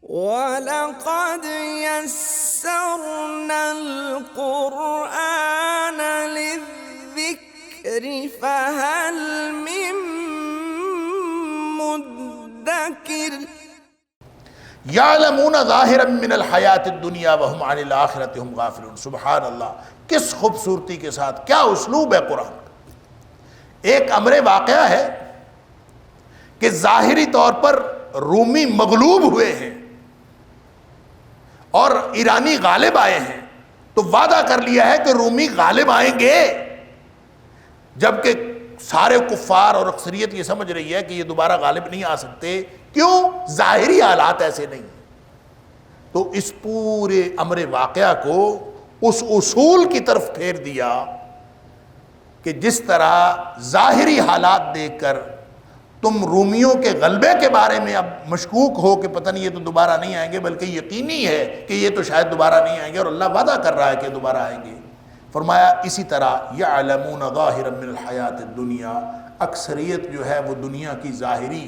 وَلَقَدْ يَسَّرْنَا الْقُرْآنَ لِلذِّكْرِ فَهَلْ مِن مُّدَّكِرٍ یعلمون ظاہرا من الحیات الدنیا وہم عن الآخرۃ ہم غافلون۔ سبحان اللہ، کس خوبصورتی کے ساتھ، کیا اسلوب ہے قرآن کا۔ ایک امر واقعہ ہے کہ ظاہری طور پر رومی مغلوب ہوئے ہیں اور ایرانی غالب آئے ہیں، تو وعدہ کر لیا ہے کہ رومی غالب آئیں گے، جبکہ سارے کفار اور اکثریت یہ سمجھ رہی ہے کہ یہ دوبارہ غالب نہیں آ سکتے۔ کیوں؟ ظاہری حالات ایسے نہیں۔ تو اس پورے امر واقعہ کو اس اصول کی طرف پھیر دیا کہ جس طرح ظاہری حالات دیکھ کر تم رومیوں کے غلبے کے بارے میں اب مشکوک ہو کہ پتہ نہیں یہ تو دوبارہ نہیں آئیں گے، بلکہ یقینی ہے کہ یہ تو شاید دوبارہ نہیں آئیں گے، اور اللہ وعدہ کر رہا ہے کہ دوبارہ آئیں گے۔ فرمایا اسی طرح یعلمون ظاہرا من الحیات الدنیا، اکثریت جو ہے وہ دنیا کی ظاہری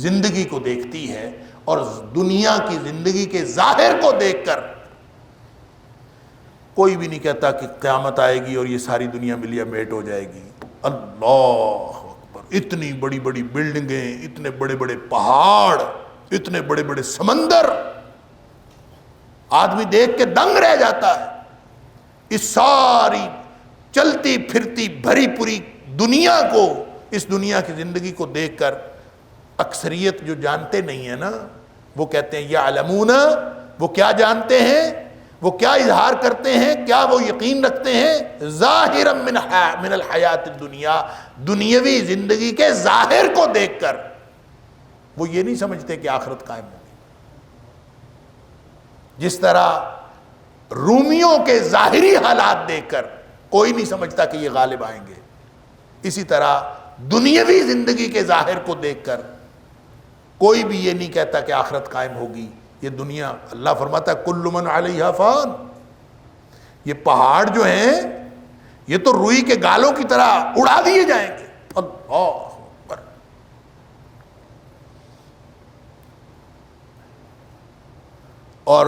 زندگی کو دیکھتی ہے، اور دنیا کی زندگی کے ظاہر کو دیکھ کر کوئی بھی نہیں کہتا کہ قیامت آئے گی اور یہ ساری دنیا ملیا میٹ ہو جائے گی۔ اللہ اکبر، اتنی بڑی بڑی بلڈنگیں، اتنے بڑے بڑے پہاڑ، اتنے بڑے بڑے سمندر، آدمی دیکھ کے دنگ رہ جاتا ہے۔ اس ساری چلتی پھرتی بھری پوری دنیا کو، اس دنیا کی زندگی کو دیکھ کر اکثریت جو جانتے نہیں ہیں نا، وہ کہتے ہیں یعلمون، وہ کیا جانتے ہیں، وہ کیا اظہار کرتے ہیں، کیا وہ یقین رکھتے ہیں، ظاہرا من الحیات الدنیا، دنیاوی زندگی کے ظاہر کو دیکھ کر وہ یہ نہیں سمجھتے کہ آخرت قائم ہوگی۔ جس طرح رومیوں کے ظاہری حالات دیکھ کر کوئی نہیں سمجھتا کہ یہ غالب آئیں گے، اسی طرح دنیاوی زندگی کے ظاہر کو دیکھ کر کوئی بھی یہ نہیں کہتا کہ آخرت قائم ہوگی۔ یہ دنیا، اللہ فرماتا ہے کل من علیہا فان، یہ پہاڑ جو ہیں یہ تو روئی کے گالوں کی طرح اڑا دیے جائیں گے۔ اللہ اکبر۔ اور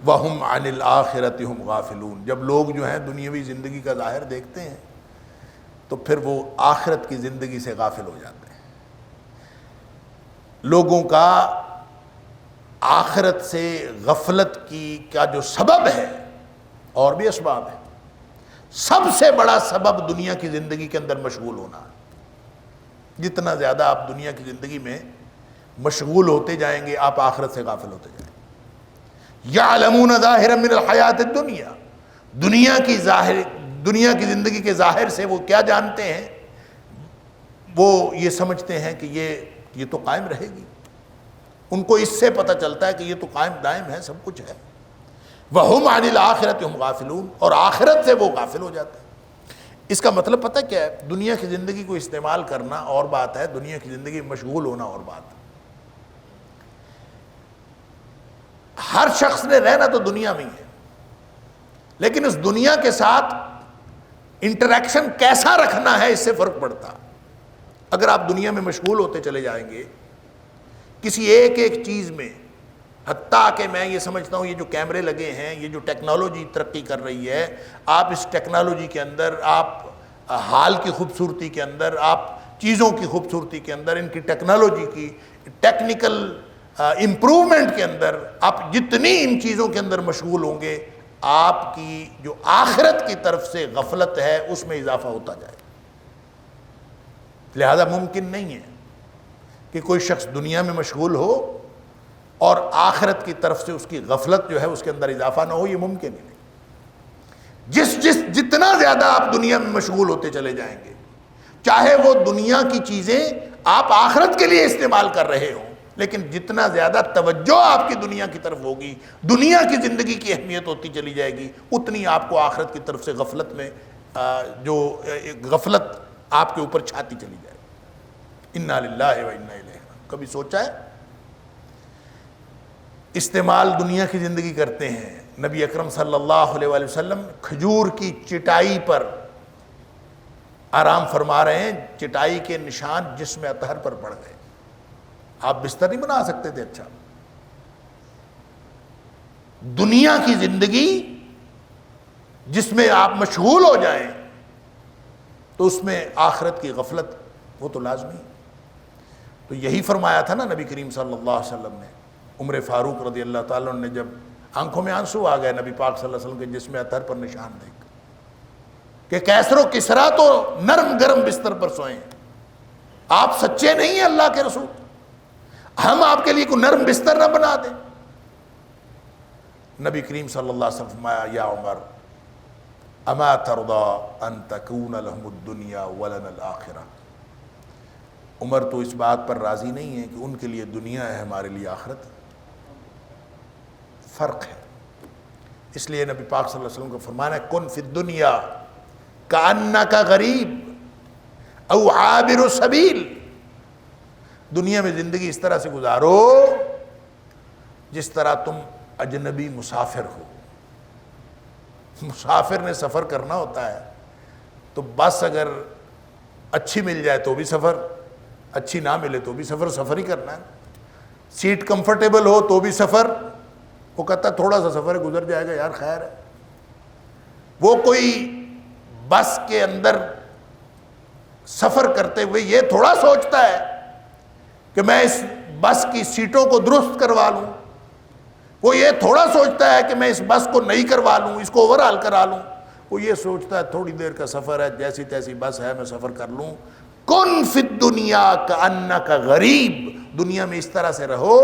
وَهُمْ عَنِ الْآخِرَةِ هُمْ غَافِلُونَ، جب لوگ جو ہیں دنیاوی زندگی کا ظاہر دیکھتے ہیں تو پھر وہ آخرت کی زندگی سے غافل ہو جاتے ہیں۔ لوگوں کا آخرت سے غفلت کا جو سبب ہے، اور بھی اسباب ہیں، سب سے بڑا سبب دنیا کی زندگی کے اندر مشغول ہونا ہے۔ جتنا زیادہ آپ دنیا کی زندگی میں مشغول ہوتے جائیں گے، آپ آخرت سے غافل ہوتے جائیں گے۔ یعلمون ظاہرا من الحیات الدنیا، دنیا کی زندگی کے ظاہر سے وہ کیا جانتے ہیں؟ وہ یہ سمجھتے ہیں کہ یہ تو قائم رہے گی، ان کو اس سے پتہ چلتا ہے کہ یہ تو قائم دائم ہے، سب کچھ ہے۔ وَهُمْ عَنِ الْآخِرَةِ هُمْ غَافِلُونَ، اور آخرت سے وہ غافل ہو جاتے ہیں۔ اس کا مطلب پتہ کیا ہے؟ دنیا کی زندگی کو استعمال کرنا اور بات ہے، دنیا کی زندگی میں مشغول ہونا اور بات ہے۔ ہر شخص نے رہنا تو دنیا میں ہی ہے، لیکن اس دنیا کے ساتھ انٹریکشن کیسا رکھنا ہے، اس سے فرق پڑتا۔ اگر آپ دنیا میں مشغول ہوتے چلے جائیں گے کسی ایک چیز میں، حتیٰ کہ میں یہ سمجھتا ہوں یہ جو کیمرے لگے ہیں، یہ جو ٹیکنالوجی ترقی کر رہی ہے، آپ اس ٹیکنالوجی کے اندر، آپ حال کی خوبصورتی کے اندر، آپ چیزوں کی خوبصورتی کے اندر، ان کی ٹیکنالوجی کی ٹیکنیکل امپروومنٹ کے اندر آپ جتنی ان چیزوں کے اندر مشغول ہوں گے، آپ کی جو آخرت کی طرف سے غفلت ہے اس میں اضافہ ہوتا جائے۔ لہذا ممکن نہیں ہے کہ کوئی شخص دنیا میں مشغول ہو اور آخرت کی طرف سے اس کی غفلت جو ہے اس کے اندر اضافہ نہ ہو، یہ ممکن ہی نہیں۔ جتنا زیادہ آپ دنیا میں مشغول ہوتے چلے جائیں گے، چاہے وہ دنیا کی چیزیں آپ آخرت کے لیے استعمال کر رہے ہوں، لیکن جتنا زیادہ توجہ آپ کی دنیا کی طرف ہوگی، دنیا کی زندگی کی اہمیت ہوتی چلی جائے گی، اتنی آپ کو آخرت کی طرف سے غفلت میں جو غفلت آپ کے اوپر چھاتی چلی جائے گی۔ انا للہ و انا الیہ۔ کبھی سوچا ہے؟ استعمال دنیا کی زندگی کرتے ہیں۔ نبی اکرم صلی اللہ علیہ وآلہ وسلم کھجور کی چٹائی پر آرام فرما رہے ہیں، چٹائی کے نشان جسم اطہر پر پڑ گئے۔ آپ بستر نہیں بنا سکتے تھے؟ اچھا، دنیا کی زندگی جس میں آپ مشغول ہو جائیں تو اس میں آخرت کی غفلت وہ تو لازمی. تو یہی فرمایا تھا نا نبی کریم صلی اللہ علیہ وسلم نے. عمر فاروق رضی اللہ تعالیٰ عنہ نے جب آنکھوں میں آنسو آ گئے نبی پاک صلی اللہ علیہ وسلم کے جسم اطہر پر نشان دیکھ کہ کیسر و کسرا تو نرم گرم بستر پر سوئیں, آپ سچے نہیں ہیں اللہ کے رسول, ہم آپ کے لیے کوئی نرم بستر نہ بنا دیں. نبی کریم صلی اللہ علیہ وسلم فرمایا یا عمر اما ترضى ان تكون لهم الدنيا ولنا الاخرہ. عمر تو اس بات پر راضی نہیں ہے کہ ان کے لیے دنیا ہے ہمارے لیے آخرت. فرق ہے. اس لیے نبی پاک صلی اللہ علیہ وسلم کو فرمانا ہے کن فی الدنیا کأنک غریب او عابر سبیل. دنیا میں زندگی اس طرح سے گزارو جس طرح تم اجنبی مسافر ہو. مسافر نے سفر کرنا ہوتا ہے تو بس اگر اچھی مل جائے تو بھی سفر, اچھی نہ ملے تو بھی سفر ہی کرنا ہے. سیٹ کمفرٹیبل ہو تو بھی سفر, وہ کہتا ہے تھوڑا سا سفر گزر جائے گا یار خیر ہے. وہ کوئی بس کے اندر سفر کرتے ہوئے یہ تھوڑا سوچتا ہے کہ میں اس بس کی سیٹوں کو درست کروا لوں, وہ یہ تھوڑا سوچتا ہے کہ میں اس بس کو نئی کروا لوں, اس کو اوورہال کرا لوں. وہ یہ سوچتا ہے تھوڑی دیر کا سفر ہے, جیسی تیسی بس ہے میں سفر کر لوں. کن فی الدنیا کأنک غریب. دنیا میں اس طرح سے رہو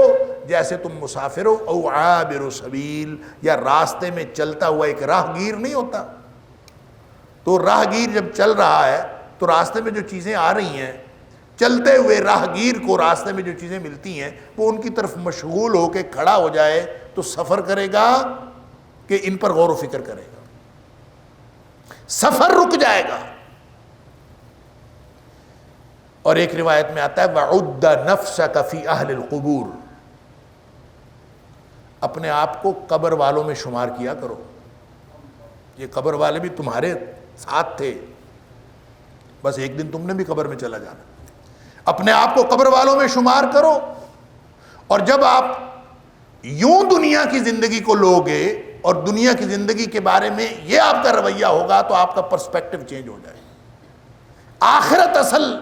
جیسے تم مسافر ہو, او عابر سبیل, یا راستے میں چلتا ہوا ایک راہ گیر نہیں ہوتا. تو راہ گیر جب چل رہا ہے تو راستے میں جو چیزیں آ رہی ہیں, چلتے ہوئے راہ گیر کو راستے میں جو چیزیں ملتی ہیں وہ ان کی طرف مشغول ہو کے کھڑا ہو جائے تو سفر کرے گا کہ ان پر غور و فکر کرے گا, سفر رک جائے گا. اور ایک روایت میں آتا ہے وَعُدَّ نَفْسَكَ فِي أَهْلِ الْقُبُورِ. اپنے آپ کو قبر والوں میں شمار کیا کرو. یہ قبر والے بھی تمہارے ساتھ تھے, بس ایک دن تم نے بھی قبر میں چلا جانا. اپنے آپ کو قبر والوں میں شمار کرو. اور جب آپ یوں دنیا کی زندگی کو لوگے اور دنیا کی زندگی کے بارے میں یہ آپ کا رویہ ہوگا تو آپ کا پرسپیکٹو چینج ہو جائے. آخرت اصل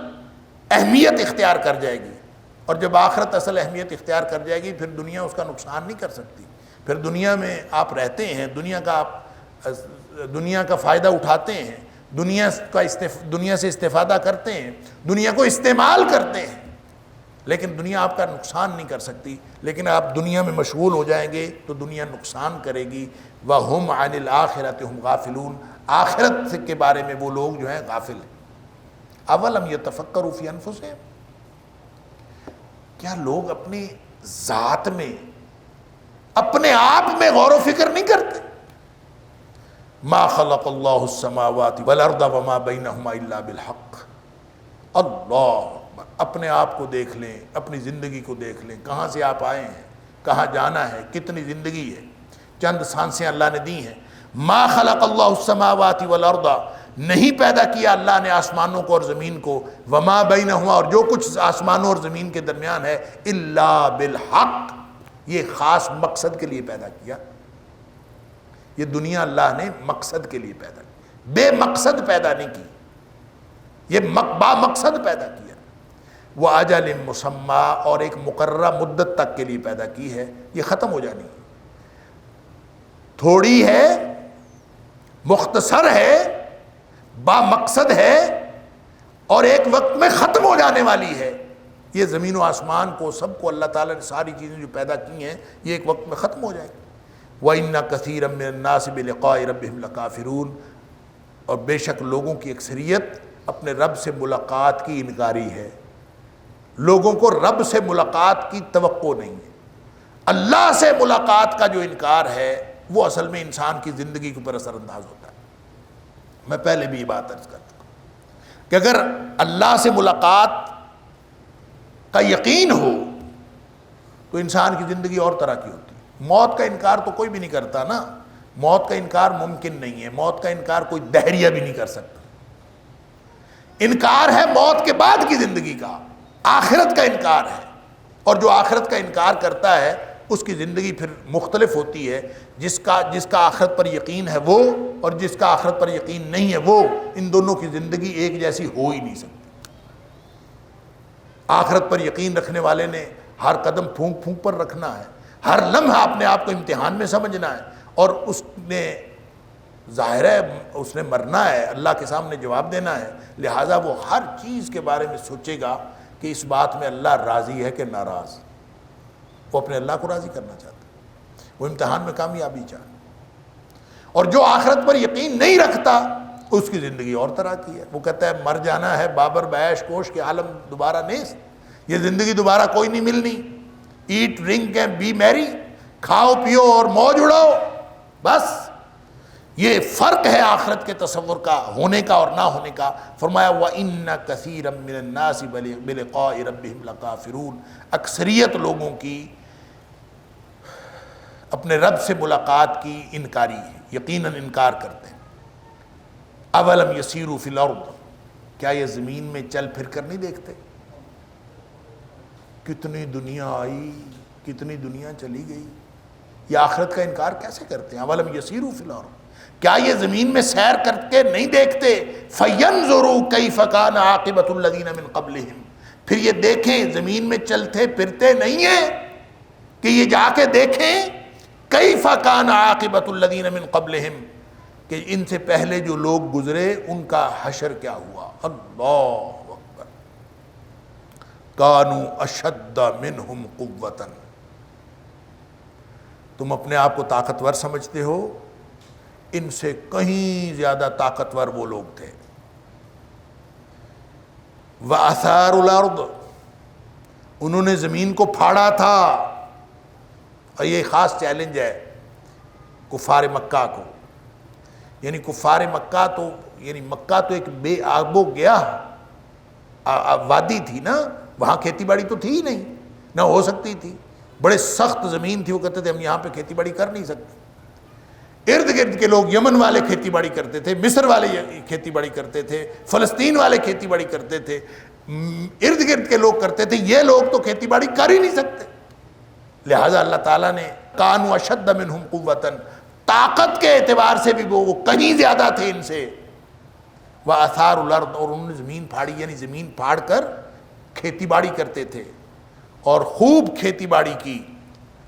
اہمیت اختیار کر جائے گی, اور جب آخرت اصل اہمیت اختیار کر جائے گی پھر دنیا اس کا نقصان نہیں کر سکتی. پھر دنیا میں آپ رہتے ہیں, دنیا کا فائدہ اٹھاتے ہیں, دنیا سے استفادہ کرتے ہیں, دنیا کو استعمال کرتے ہیں, لیکن دنیا آپ کا نقصان نہیں کر سکتی. لیکن آپ دنیا میں مشغول ہو جائیں گے تو دنیا نقصان کرے گی. وَهُمْ عَنِ الْآخِرَةِ هُمْ غَافِلُونَ. آخرت کے بارے میں وہ لوگ جو ہیں غافل ہیں. اولم یتفکروا فی انفسہم. کیا لوگ اپنی ذات میں, اپنے آپ میں غور و فکر نہیں کرتے؟ ما خلق اللہ السماوات والارض وما بینہما الا بالحق. اللہ, اپنے آپ کو دیکھ لیں, اپنی زندگی کو دیکھ لیں, کہاں سے آپ آئے ہیں, کہاں جانا ہے, کتنی زندگی ہے, چند سانسیں اللہ نے دی ہیں. ما خلق اللہ السماوات والارض, نہیں پیدا کیا اللہ نے آسمانوں کو اور زمین کو, وما بینہما, اور جو کچھ آسمانوں اور زمین کے درمیان ہے, الا بالحق, یہ خاص مقصد کے لیے پیدا کیا. یہ دنیا اللہ نے مقصد کے لیے پیدا کی, بے مقصد پیدا نہیں کی, یہ با مقصد پیدا کیا. وہ اجل مسمى, اور ایک مقررہ مدت تک کے لیے پیدا کی ہے, یہ ختم ہو جانی ہے. تھوڑی ہے, مختصر ہے, با مقصد ہے, اور ایک وقت میں ختم ہو جانے والی ہے. یہ زمین و آسمان کو, سب کو اللہ تعالیٰ نے ساری چیزیں جو پیدا کی ہیں یہ ایک وقت میں ختم ہو جائیں گی. وَإِنَّ كَثِيرًا مِّنَ النَّاسِ بِلِقَاءِ رَبِّهِمْ لَكَافِرُونَ. اور بے شک لوگوں کی اکثریت اپنے رب سے ملاقات کی انکاری ہے. لوگوں کو رب سے ملاقات کی توقع نہیں ہے. اللہ سے ملاقات کا جو انکار ہے وہ اصل میں انسان کی زندگی کے اوپر اثر انداز ہوتا ہے. میں پہلے بھی یہ بات عرض کر چکا کہ اگر اللہ سے ملاقات کا یقین ہو تو انسان کی زندگی اور طرح کی ہوتی ہے. موت کا انکار تو کوئی بھی نہیں کرتا نا, موت کا انکار ممکن نہیں ہے, موت کا انکار کوئی دہریہ بھی نہیں کر سکتا. انکار ہے موت کے بعد کی زندگی کا, آخرت کا انکار ہے. اور جو آخرت کا انکار کرتا ہے اس کی زندگی پھر مختلف ہوتی ہے. جس کا آخرت پر یقین ہے وہ، اور جس کا آخرت پر یقین نہیں ہے وہ، ان دونوں کی زندگی ایک جیسی ہو ہی نہیں سکتی. آخرت پر یقین رکھنے والے نے ہر قدم پھونک پھونک پر رکھنا ہے، ہر لمحہ اپنے آپ کو امتحان میں سمجھنا ہے، اور اس نے ظاہر ہے اس نے مرنا ہے، اللہ کے سامنے جواب دینا ہے، لہٰذا وہ ہر چیز کے بارے میں سوچے گا کہ اس بات میں اللہ راضی ہے کہ ناراض. وہ اپنے اللہ کو راضی کرنا چاہتا ہے، وہ امتحان میں کامیابی چاہتا ہے. اور جو آخرت پر یقین نہیں رکھتا اس کی زندگی اور طرح کی ہے. وہ کہتا ہے مر جانا ہے بابر بیش کوش کے عالم دوبارہ نیست، یہ زندگی دوبارہ کوئی نہیں ملنی. ایٹ ڈرنک اینڈ بی میری، کھاؤ پیو اور موج اڑاؤ، بس. یہ فرق ہے آخرت کے تصور کا ہونے کا اور نہ ہونے کا. فرمایا وَإِنَّ كَثِيرًا مِّنَ النَّاسِ بِلِقَاءِ رَبِّهِمْ لَكَافِرُونَ. اکثریت لوگوں کی اپنے رب سے ملاقات کی انکاری ہے، یقیناً انکار کرتے ہیں. اولم یسیروا فی الارض، کیا یہ زمین میں چل پھر کر نہیں دیکھتے؟ کتنی دنیا آئی، کتنی دنیا چلی گئی. یہ آخرت کا انکار کیسے کرتے ہیں؟ اولم یسیروا فی الارض، کیا یہ زمین میں سیر کر کے نہیں دیکھتے؟ فینظروا کیف کان عاقبۃ الذین من قبلہم، پھر یہ دیکھیں، زمین میں چلتے پھرتے نہیں ہیں کہ یہ جا کے دیکھیں کیف کان عاقبۃ الذین من قبلہم، کہ ان سے پہلے جو لوگ گزرے ان کا حشر کیا ہوا. اللہ اکبر. کانوا اشد منہم قوۃ، تم اپنے آپ کو طاقتور سمجھتے ہو، ان سے کہیں زیادہ طاقتور وہ لوگ تھے. وَأَثَارُوا الْأَرْضَ، انہوں نے زمین کو پھاڑا تھا. اور یہ خاص چیلنج ہے کفار مکہ کو. یعنی کفار مکہ تو، یعنی مکہ تو ایک بے آب و گیا وادی تھی نا، وہاں کھیتی باڑی تو تھی ہی نہیں، نہ ہو سکتی تھی. بڑے سخت زمین تھی، وہ کہتے تھے ہم یہاں پہ کھیتی باڑی کر نہیں سکتے. ارد گرد کے لوگ، یمن والے کھیتی باڑی کرتے تھے، مصر والے کھیتی باڑی کرتے تھے، فلسطین والے کھیتی باڑی کرتے تھے، ارد گرد کے لوگ کرتے تھے. یہ لوگ تو کھیتی باڑی کر ہی نہیں سکتے. لہٰذا اللہ تعالیٰ نے کانوا اشد منہم قوۃ، طاقت کے اعتبار سے بھی وہ کہیں زیادہ تھے ان سے. وَأَثَارُوا الْأَرْضَ، اور انہوں نے زمین پھاڑی، یعنی زمین پھاڑ کر کھیتی باڑی کرتے تھے اور خوب کھیتی باڑی کی.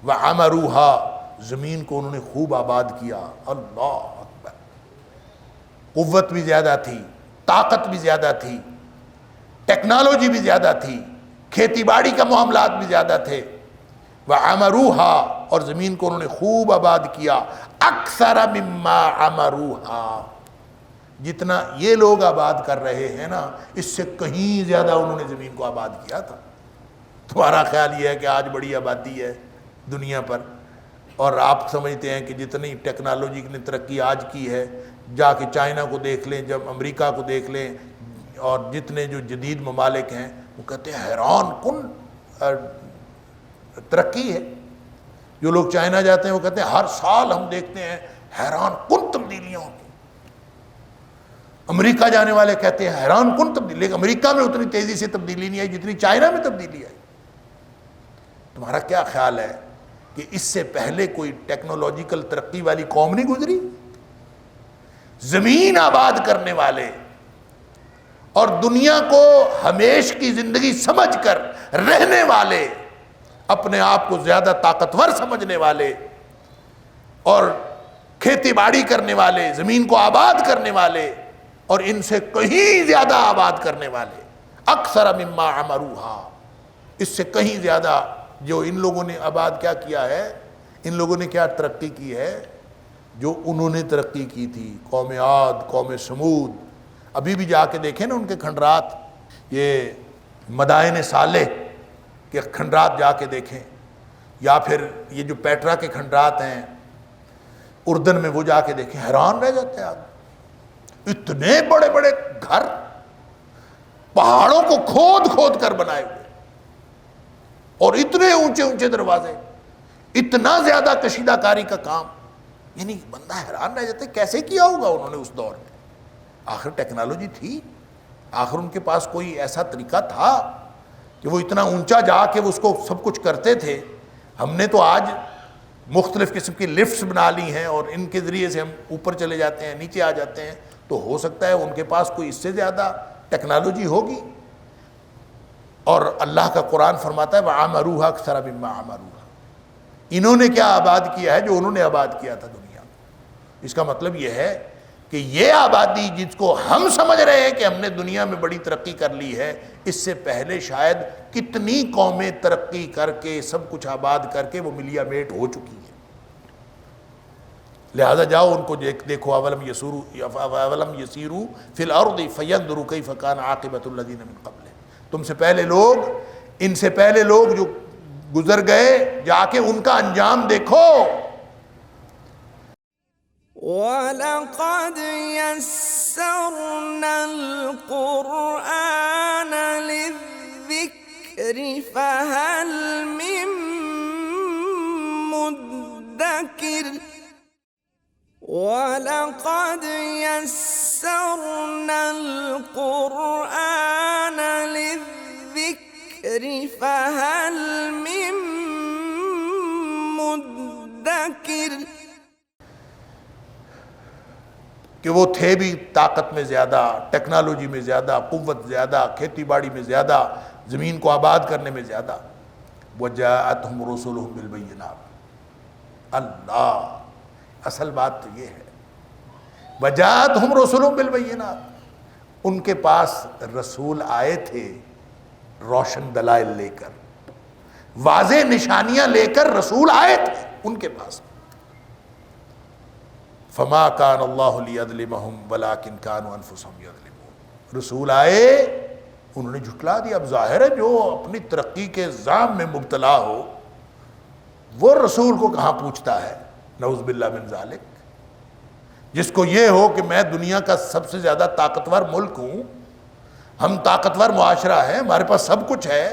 وَعَمَرُوهَا، زمین کو انہوں نے خوب آباد کیا. اللہ اکبر. قوت بھی زیادہ تھی، طاقت بھی زیادہ تھی، ٹیکنالوجی بھی زیادہ تھی، کھیتی باڑی کا معاملات بھی زیادہ تھے. وَعَمَرُوهَا، اور زمین کو انہوں نے خوب آباد کیا. اکثر مما عمروہا، جتنا یہ لوگ آباد کر رہے ہیں نا، اس سے کہیں زیادہ انہوں نے زمین کو آباد کیا تھا. تمہارا خیال یہ ہے کہ آج بڑی آبادی ہے دنیا پر، اور آپ سمجھتے ہیں کہ جتنی ٹیکنالوجی نے ترقی آج کی ہے، جا کے چائنا کو دیکھ لیں، جب امریکہ کو دیکھ لیں، اور جتنے جو جدید ممالک ہیں، وہ کہتے ہیں حیران کن ترقی ہے. جو لوگ چائنا جاتے ہیں وہ کہتے ہیں ہر سال ہم دیکھتے ہیں حیران کن تبدیلیاں ہوتی. امریکہ جانے والے کہتے ہیں حیران کن تبدیلی، لیکن امریکہ میں اتنی تیزی سے تبدیلی نہیں آئی جتنی چائنا میں تبدیلی آئی. تمہارا کیا خیال ہے کہ اس سے پہلے کوئی ٹیکنالوجیکل ترقی والی قوم نہیں گزری؟ زمین آباد کرنے والے اور دنیا کو ہمیش کی زندگی سمجھ کر رہنے والے، اپنے آپ کو زیادہ طاقتور سمجھنے والے اور کھیتی باڑی کرنے والے، زمین کو آباد کرنے والے اور ان سے کہیں زیادہ آباد کرنے والے. اکثر مما عمروہا، اس سے کہیں زیادہ جو ان لوگوں نے آباد کیا کیا ہے، ان لوگوں نے کیا ترقی کی ہے جو انہوں نے ترقی کی تھی. قوم عاد، قوم سمود، ابھی بھی جا کے دیکھیں نا ان کے کھنڈرات، یہ مدائن صالح کے کھنڈرات جا کے دیکھیں، یا پھر یہ جو پیٹرا کے کھنڈرات ہیں اردن میں، وہ جا کے دیکھیں، حیران رہ جاتے ہیں. اتنے بڑے بڑے گھر پہاڑوں کو کھود کھود کر بنائے ہوئے، اور اتنے اونچے اونچے دروازے، اتنا زیادہ کشیدہ کاری کا کام. یعنی بندہ حیران رہ جاتا ہے کیسے کیا ہوگا انہوں نے اس دور میں. آخر ٹیکنالوجی تھی، آخر ان کے پاس کوئی ایسا طریقہ تھا کہ وہ اتنا اونچا جا کے وہ اس کو سب کچھ کرتے تھے. ہم نے تو آج مختلف قسم کی لفٹس بنا لی ہیں اور ان کے ذریعے سے ہم اوپر چلے جاتے ہیں، نیچے آ جاتے ہیں، تو ہو سکتا ہے ان کے پاس کوئی اس سے زیادہ ٹیکنالوجی ہوگی۔ اور اللہ کا قرآن فرماتا ہے وَعَمَرُوهَا أَكْثَرَ مِمَّا عَمَرُوهَا، انہوں نے کیا آباد کیا ہے جو انہوں نے آباد کیا تھا دنیا میں۔ اس کا مطلب یہ ہے کہ یہ آبادی جس کو ہم سمجھ رہے ہیں کہ ہم نے دنیا میں بڑی ترقی کر لی ہے، اس سے پہلے شاید کتنی قومیں ترقی کر کے سب کچھ آباد کر کے وہ ملیا میٹ ہو چکی ہیں۔ لہذا جاؤ ان کو دیکھو، اولم یسیروا فی الارض فینظروا کیف کان عاقبۃ الذین من قبل، تم سے پہلے لوگ، ان سے پہلے لوگ جو گزر گئے، جا کے ان کا انجام دیکھو۔ وَلَقَدْ يَسَّرْنَا الْقُرْآنَ لِلذِّكْرِ فَهَلْ مِن مُّدَّكِرٍ وَلَقَدْ يَسَّرْنَا الْقُرْآنَ لِلذِّكْرِ فَهَلْ مِن مُّدَّكِرٍ، کہ وہ تھے بھی طاقت میں زیادہ، ٹیکنالوجی میں زیادہ، قوت زیادہ، کھیتی باڑی میں زیادہ، زمین کو آباد کرنے میں زیادہ۔ وَجَاءَتْهُمْ رُسُلُهُم بِالْبَيِّنَاتِ، اللہ اصل بات تو یہ ہے، وَجَاءَتْهُمْ رُسُلُهُم بِالْبَيِّنَاتِ، ان کے پاس رسول آئے تھے روشن دلائل لے کر، واضح نشانیاں لے کر رسول آئے تھے ان کے پاس۔ فما کان اللہ لیظلمہم ولکن کانوا انفسہم یظلمون، رسول آئے انہوں نے جھٹلا دیا۔ اب ظاہر ہے جو اپنی ترقی کے زام میں مبتلا ہو وہ رسول کو کہاں پوچھتا ہے، نعوذ باللہ من ذالک۔ جس کو یہ ہو کہ میں دنیا کا سب سے زیادہ طاقتور ملک ہوں، ہم طاقتور معاشرہ ہیں، ہمارے پاس سب کچھ ہے،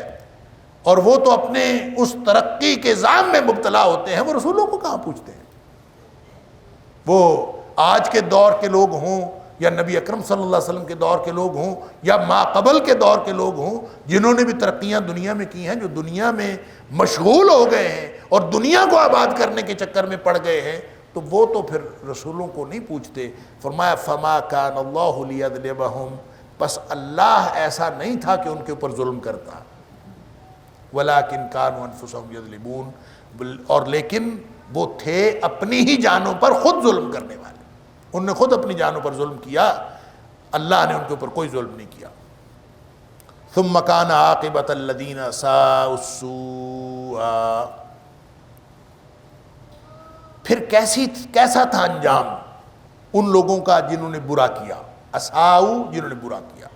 اور وہ تو اپنے اس ترقی کے زام میں مبتلا ہوتے ہیں، وہ رسولوں کو کہاں پوچھتے ہیں؟ وہ آج کے دور کے لوگ ہوں یا نبی اکرم صلی اللہ علیہ وسلم کے دور کے لوگ ہوں یا ما قبل کے دور کے لوگ ہوں، جنہوں نے بھی ترقیاں دنیا میں کی ہیں، جو دنیا میں مشغول ہو گئے ہیں اور دنیا کو آباد کرنے کے چکر میں پڑ گئے ہیں، تو وہ تو پھر رسولوں کو نہیں پوچھتے۔ فرمایا فما کان اللہ لیظلمہم، پس اللہ ایسا نہیں تھا کہ ان کے اوپر ظلم کرتا، ولکن کانوا انفسہم یظلمون، اور لیکن وہ تھے اپنی ہی جانوں پر خود ظلم کرنے والے، انہوں نے خود اپنی جانوں پر ظلم کیا، اللہ نے ان کے اوپر کوئی ظلم نہیں کیا۔ ثم کان عاقبۃ الذین اساءوا السوء، پھر کیسا تھا انجام ان لوگوں کا جنہوں نے برا کیا، اساءوا جنہوں نے برا کیا۔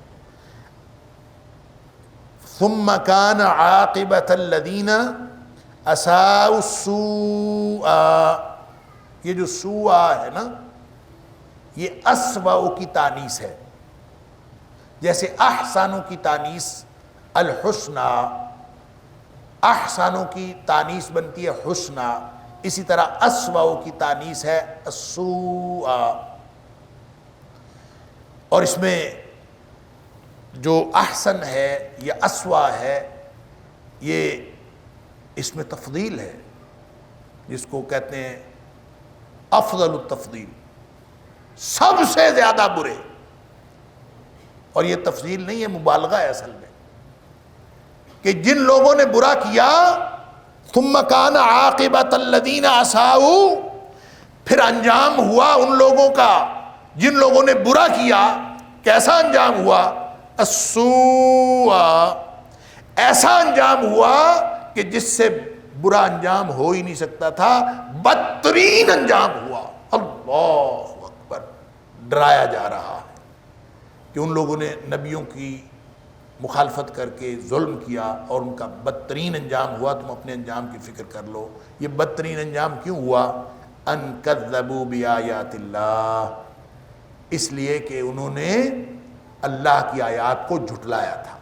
ثم کان عاقبۃ الذین اساءوا السوء، یہ جو سوء ہے نا، یہ اسوأ کی تانیث ہے، جیسے احسانوں کی تانیث الحسنى، احسانوں کی تانیث بنتی ہے حسنى، اسی طرح اسوأ کی تانیث ہے السوء، اور اس میں جو احسن ہے یا اسوأ ہے، یہ اس میں تفضیل ہے، جس کو کہتے ہیں افضل التفضیل، سب سے زیادہ برے، اور یہ تفضیل نہیں ہے، مبالغہ ہے اصل میں، کہ جن لوگوں نے برا کیا، ثم کان عاقبۃ الذین اساءوا، پھر انجام ہوا ان لوگوں کا جن لوگوں نے برا کیا، کیسا انجام ہوا؟ السوء، ایسا انجام ہوا کہ جس سے برا انجام ہو ہی نہیں سکتا تھا، بدترین انجام ہوا۔ اللہ اکبر، ڈرایا جا رہا ہے کہ ان لوگوں نے نبیوں کی مخالفت کر کے ظلم کیا اور ان کا بدترین انجام ہوا، تم اپنے انجام کی فکر کر لو۔ یہ بدترین انجام کیوں ہوا؟ ان کذبوا بآیات اللہ، اس لیے کہ انہوں نے اللہ کی آیات کو جھٹلایا تھا۔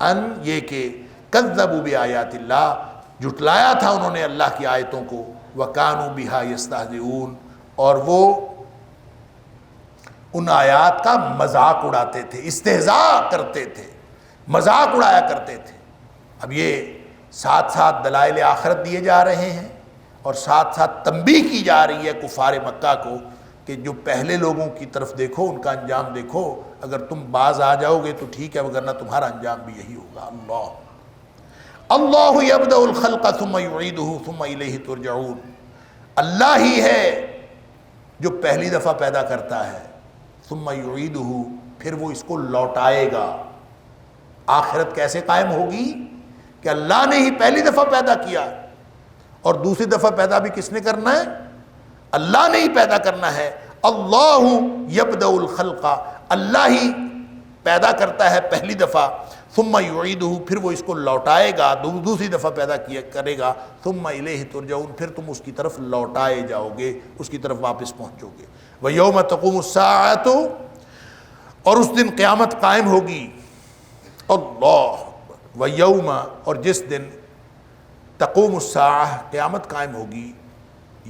ان یہ کہ کذبوا بآیات اللہ، جھٹلایا تھا انہوں نے اللہ کی آیتوں کو، وکانوا بہا یستہزئون، اور وہ ان آیات کا مذاق اڑاتے تھے، استہزاء کرتے تھے، مذاق اڑایا کرتے تھے۔ اب یہ ساتھ ساتھ دلائل آخرت دیے جا رہے ہیں، اور ساتھ ساتھ تنبیہ کی جا رہی ہے کفار مکہ کو کہ جو پہلے لوگوں کی طرف دیکھو، ان کا انجام دیکھو، اگر تم باز آ جاؤ گے تو ٹھیک ہے، ورنہ تمہارا انجام بھی یہی ہوگا۔ اللہ یبدأ الخلق ثم یعیدہ ثم الیہ ترجعون، اللہ ہی ہے جو پہلی دفعہ پیدا کرتا ہے، ثم یعیدہ، پھر وہ اس کو لوٹائے گا۔ آخرت کیسے قائم ہوگی کہ اللہ نے ہی پہلی دفعہ پیدا کیا، اور دوسری دفعہ پیدا بھی کس نے کرنا ہے؟ اللہ نے ہی پیدا کرنا ہے۔ اللہ یبدأ الخلق، اللہ ہی پیدا کرتا ہے پہلی دفعہ، ثم یعیدہ، پھر وہ اس کو لوٹائے گا، دوسری دفعہ پیدا کرے گا، ثم الیہ ترجعون، پھر تم اس کی طرف لوٹائے جاؤ گے، اس کی طرف واپس پہنچو گے۔ ویوم تقوم الساعۃ، اور اس دن قیامت قائم ہوگی۔ اللہ، ویوم، اور جس دن تقوم الساعہ، قیامت قائم ہوگی،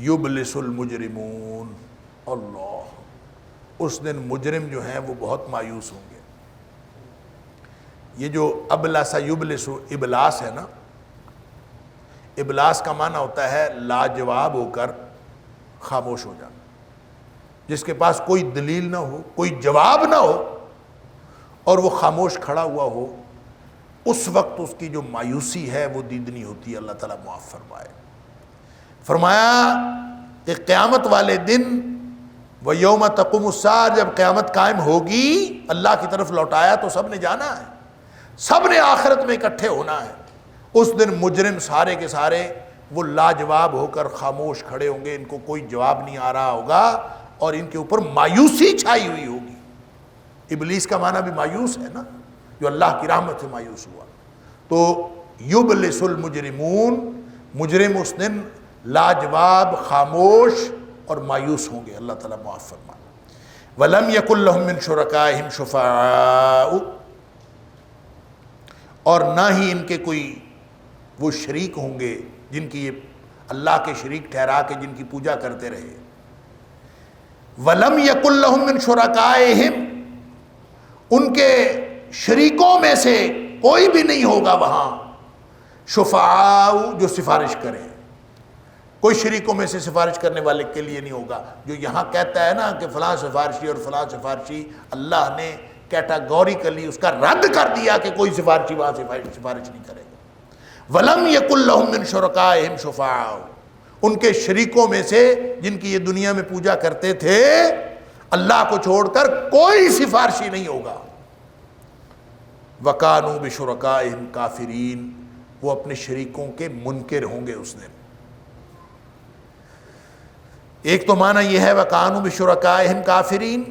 یبلس المجرمون، اللہ، اس دن مجرم جو ہیں وہ بہت مایوس ہوں گے۔ یہ جو ابلس یبلس، ابلاس ہے نا، ابلاس کا معنی ہوتا ہے لاجواب ہو کر خاموش ہو جانا، جس کے پاس کوئی دلیل نہ ہو، کوئی جواب نہ ہو، اور وہ خاموش کھڑا ہوا ہو، اس وقت اس کی جو مایوسی ہے وہ دیدنی ہوتی ہے۔ اللہ تعالیٰ معاف فرمائے۔ فرمایا کہ قیامت والے دن، وَيَوْمَ تَقُومُ السَّاعَةُ، جب قیامت قائم ہوگی، اللہ کی طرف لوٹایا تو سب نے جانا ہے، سب نے آخرت میں اکٹھے ہونا ہے۔ اس دن مجرم سارے کے سارے وہ لاجواب ہو کر خاموش کھڑے ہوں گے، ان کو کوئی جواب نہیں آ رہا ہوگا، اور ان کے اوپر مایوسی چھائی ہوئی ہوگی۔ ابلیس کا معنی بھی مایوس ہے نا، جو اللہ کی رحمت سے مایوس ہوا۔ تو یبلس المجرمون، مجرم اس دن لاجواب، خاموش اور مایوس ہوں گے۔ اللہ تعالیٰ معاف فرمائے۔ وَلَمْ يَكُنْ لَهُم مِّن شُرَكَائِهِمْ شُفَعَاءُ، اور نہ ہی ان کے کوئی وہ شریک ہوں گے جن کی یہ اللہ کے شریک ٹھہرا کے جن کی پوجا کرتے رہے۔ وَلَمْ يَكُنْ لَهُم مِّن شُرَكَائِهِمْ، ان کے شریکوں میں سے کوئی بھی نہیں ہوگا وہاں، شفعاء، جو سفارش کریں، کوئی شریکوں میں سے سفارش کرنے والے کے لیے نہیں ہوگا۔ جو یہاں کہتا ہے نا کہ فلاں سفارشی اور فلاں سفارشی، اللہ نے کیٹاگوریکلی اس کا رد کر دیا کہ کوئی سفارشی وہاں سفارش نہیں کرے گا۔ وَلَمْ يَكُنْ لَهُم مِّن شُرَكَائِهِمْ شُفَعَاءُ، ان کے شریکوں میں سے جن کی یہ دنیا میں پوجا کرتے تھے، اللہ کو چھوڑ کر کوئی سفارشی نہیں ہوگا۔ وَكَانُوا بِشُرَكَائِهِمْ كَافِرِينَ، وہ اپنے شریکوں کے منکر ہوں گے اس دن۔ ایک تو معنی یہ ہے وَكَانُوا بِشُرَكَائِهِمْ كَافِرِينَ،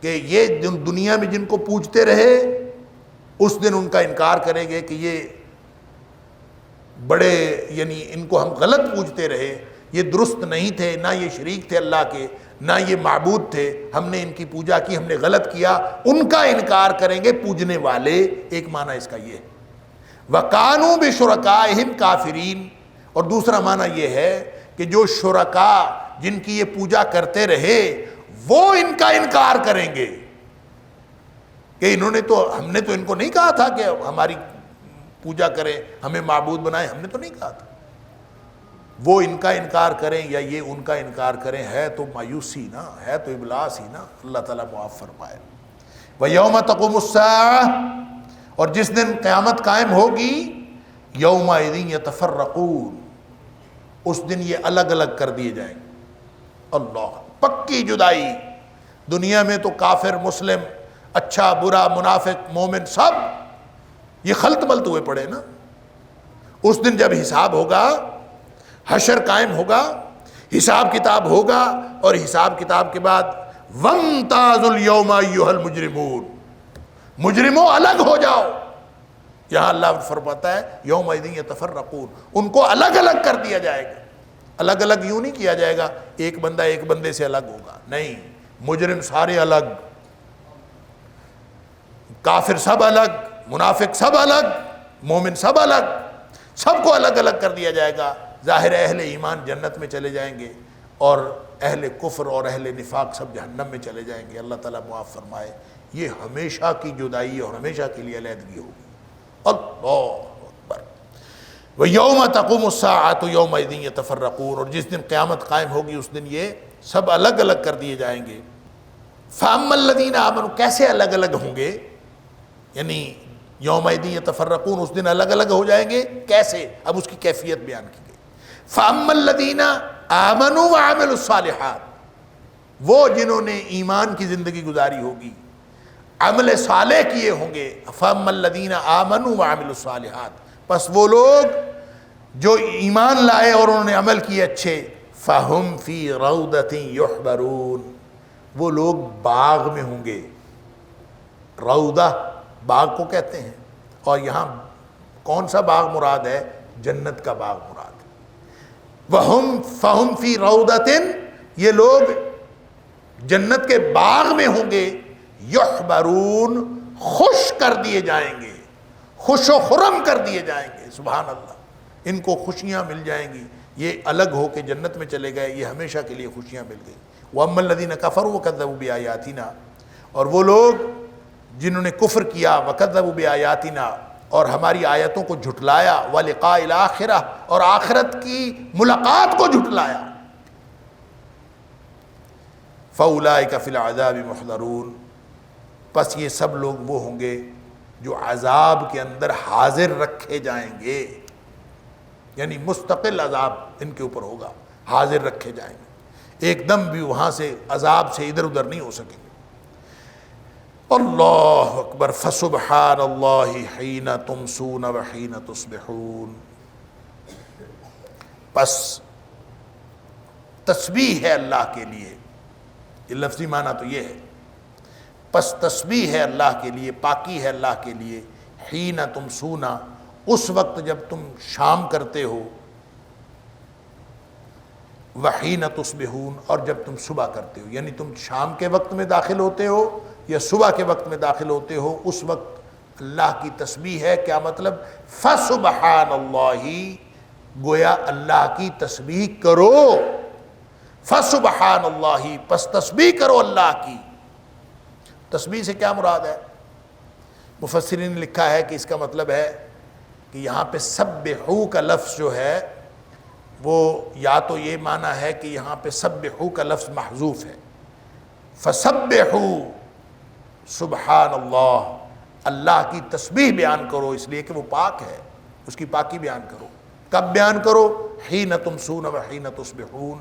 کہ یہ دنیا میں جن کو پوجتے رہے، اس دن ان کا انکار کریں گے کہ یہ بڑے، یعنی ان کو ہم غلط پوجتے رہے، یہ درست نہیں تھے، نہ یہ شریک تھے اللہ کے، نہ یہ معبود تھے، ہم نے ان کی پوجا کی، ہم نے غلط کیا، ان کا انکار کریں گے پوجنے والے۔ ایک معنی اس کا یہ ہے وَكَانُوا بِشُرَكَائِهِمْ كَافِرِينَ، اور دوسرا معنی یہ ہے کہ جو شرکاء جن کی یہ پوجا کرتے رہے، وہ ان کا انکار کریں گے کہ انہوں نے تو، ہم نے تو ان کو نہیں کہا تھا کہ ہماری پوجا کریں، ہمیں معبود بنائیں، ہم نے تو نہیں کہا تھا۔ وہ ان کا انکار کریں یا یہ ان کا انکار کریں، ہے تو مایوسی نا، ہے تو ابلاس ہی نا۔ اللہ تعالیٰ معاف فرمائے۔ وَيَوْمَ تَقُومُ السَّاعَةُ، اور جس دن قیامت قائم ہوگی، يَوْمَئِذٍ يَتَفَرَّقُونَ، اس دن یہ الگ الگ کر دیے جائیں گے۔ اللہ، پکی جدائی۔ دنیا میں تو کافر، مسلم، اچھا برا، منافق، مومن، سب یہ خلط ملط ہوئے پڑے نا۔ اس دن جب حساب ہوگا، حشر قائم ہوگا، حساب کتاب ہوگا، اور حساب کتاب کے بعد وَامْتَازُوا الْيَوْمَ أَيُّهَا الْمُجْرِمُونَ، مجرموں الگ ہو جاؤ۔ یہاں اللہ فرماتا ہے يَوْمَئِذٍ يَتَفَرَّقُونَ، ان کو الگ الگ کر دیا جائے گا۔ الگ الگ یوں نہیں کیا جائے گا ایک بندہ ایک بندے سے الگ ہوگا، نہیں، مجرم سارے الگ، کافر سب الگ، منافق سب الگ، مومن سب الگ، سب کو الگ الگ کر دیا جائے گا۔ ظاہر اہل ایمان جنت میں چلے جائیں گے، اور اہل کفر اور اہل نفاق سب جہنم میں چلے جائیں گے۔ اللہ تعالیٰ معاف فرمائے۔ یہ ہمیشہ کی جدائی اور ہمیشہ کے لیے علیحدگی ہوگی۔ اللہ اکبر۔ وَيَوْمَ تَقُومُ السَّاعَةُ يَوْمَئِذٍ يَتَفَرَّقُونَ، اور جس دن قیامت قائم ہوگی اس دن یہ سب الگ الگ کر دیے جائیں گے. فَأَمَّا الَّذِينَ آمَنُوا، کیسے الگ الگ ہوں گے؟ یعنی یومئذ یتفرقون، اس دن الگ الگ ہو جائیں گے، کیسے؟ اب اس کی کیفیت بیان کی گئی. فَأَمَّا الَّذِينَ آمَنُوا وَعَمِلُوا الصَّالِحَاتِ، وہ جنہوں نے ایمان کی زندگی گزاری ہوگی، عمل صالح کیے ہوں گے. فَأَمَّا الَّذِينَ آمَنُوا وَعَمِلُوا الصَّالِحَاتِ، پس وہ لوگ جو ایمان لائے اور انہوں نے عمل کیے اچھے، فَهُمْ فِي رَوْضَةٍ يُحْبَرُونَ، وہ لوگ باغ میں ہوں گے. روضہ باغ کو کہتے ہیں، اور یہاں کون سا باغ مراد ہے؟ جنت کا باغ مراد ہے. فَهُمْ فِي رَوْضَةٍ، یہ لوگ جنت کے باغ میں ہوں گے. یحبرون، خوش کر دیے جائیں گے، خوش و خرم کر دیے جائیں گے. سبحان اللہ، ان کو خوشیاں مل جائیں گی. یہ الگ ہو کے جنت میں چلے گئے، یہ ہمیشہ کے لیے خوشیاں مل گئی. وَأَمَّا الَّذِينَ كَفَرُوا وَكَذَّبُوا بِآيَاتِنَا، اور وہ لوگ جنہوں نے کفر کیا، وَكَذَّبُوا بِآيَاتِنَا، اور ہماری آیتوں کو جھٹلایا، وَلِقَاءِ الْآخِرَةِ، اور آخرت کی ملاقات کو جھٹلایا. فَأُولَٰئِكَ فِي الْعَذَابِ مُحْضَرُونَ، پس یہ سب لوگ وہ ہوں گے جو عذاب کے اندر حاضر رکھے جائیں گے. یعنی مستقل عذاب ان کے اوپر ہوگا، حاضر رکھے جائیں گے، ایک دم بھی وہاں سے عذاب سے ادھر ادھر نہیں ہو سکیں گے. اللہ اکبر. فسبحان اللہ حین تمسون وحین تصبحون، پس تسبیح ہے اللہ کے لیے. یہ لفظی معنی تو یہ ہے، پس تسبیح ہے اللہ کے لیے، پاکی ہے اللہ کے لیے. حین تمسون، اس وقت جب تم شام کرتے ہو، وحین تصبحون، اور جب تم صبح کرتے ہو. یعنی تم شام کے وقت میں داخل ہوتے ہو یا صبح کے وقت میں داخل ہوتے ہو، اس وقت اللہ کی تسبیح ہے. کیا مطلب؟ فسبحان اللہ، گویا اللہ کی تسبیح کرو. فسبحان اللہ، پس تسبیح کرو اللہ کی. تسبیح سے کیا مراد ہے؟ مفسرین نے لکھا ہے کہ اس کا مطلب ہے کہ یہاں پہ سبحو کا لفظ جو ہے وہ یا تو یہ معنی ہے کہ یہاں پہ سبحو کا لفظ محذوف ہے. فسبحو سبحان اللہ، اللہ کی تسبیح بیان کرو، اس لیے کہ وہ پاک ہے، اس کی پاکی بیان کرو. کب بیان کرو؟ حین تمسون وحین تصبحون،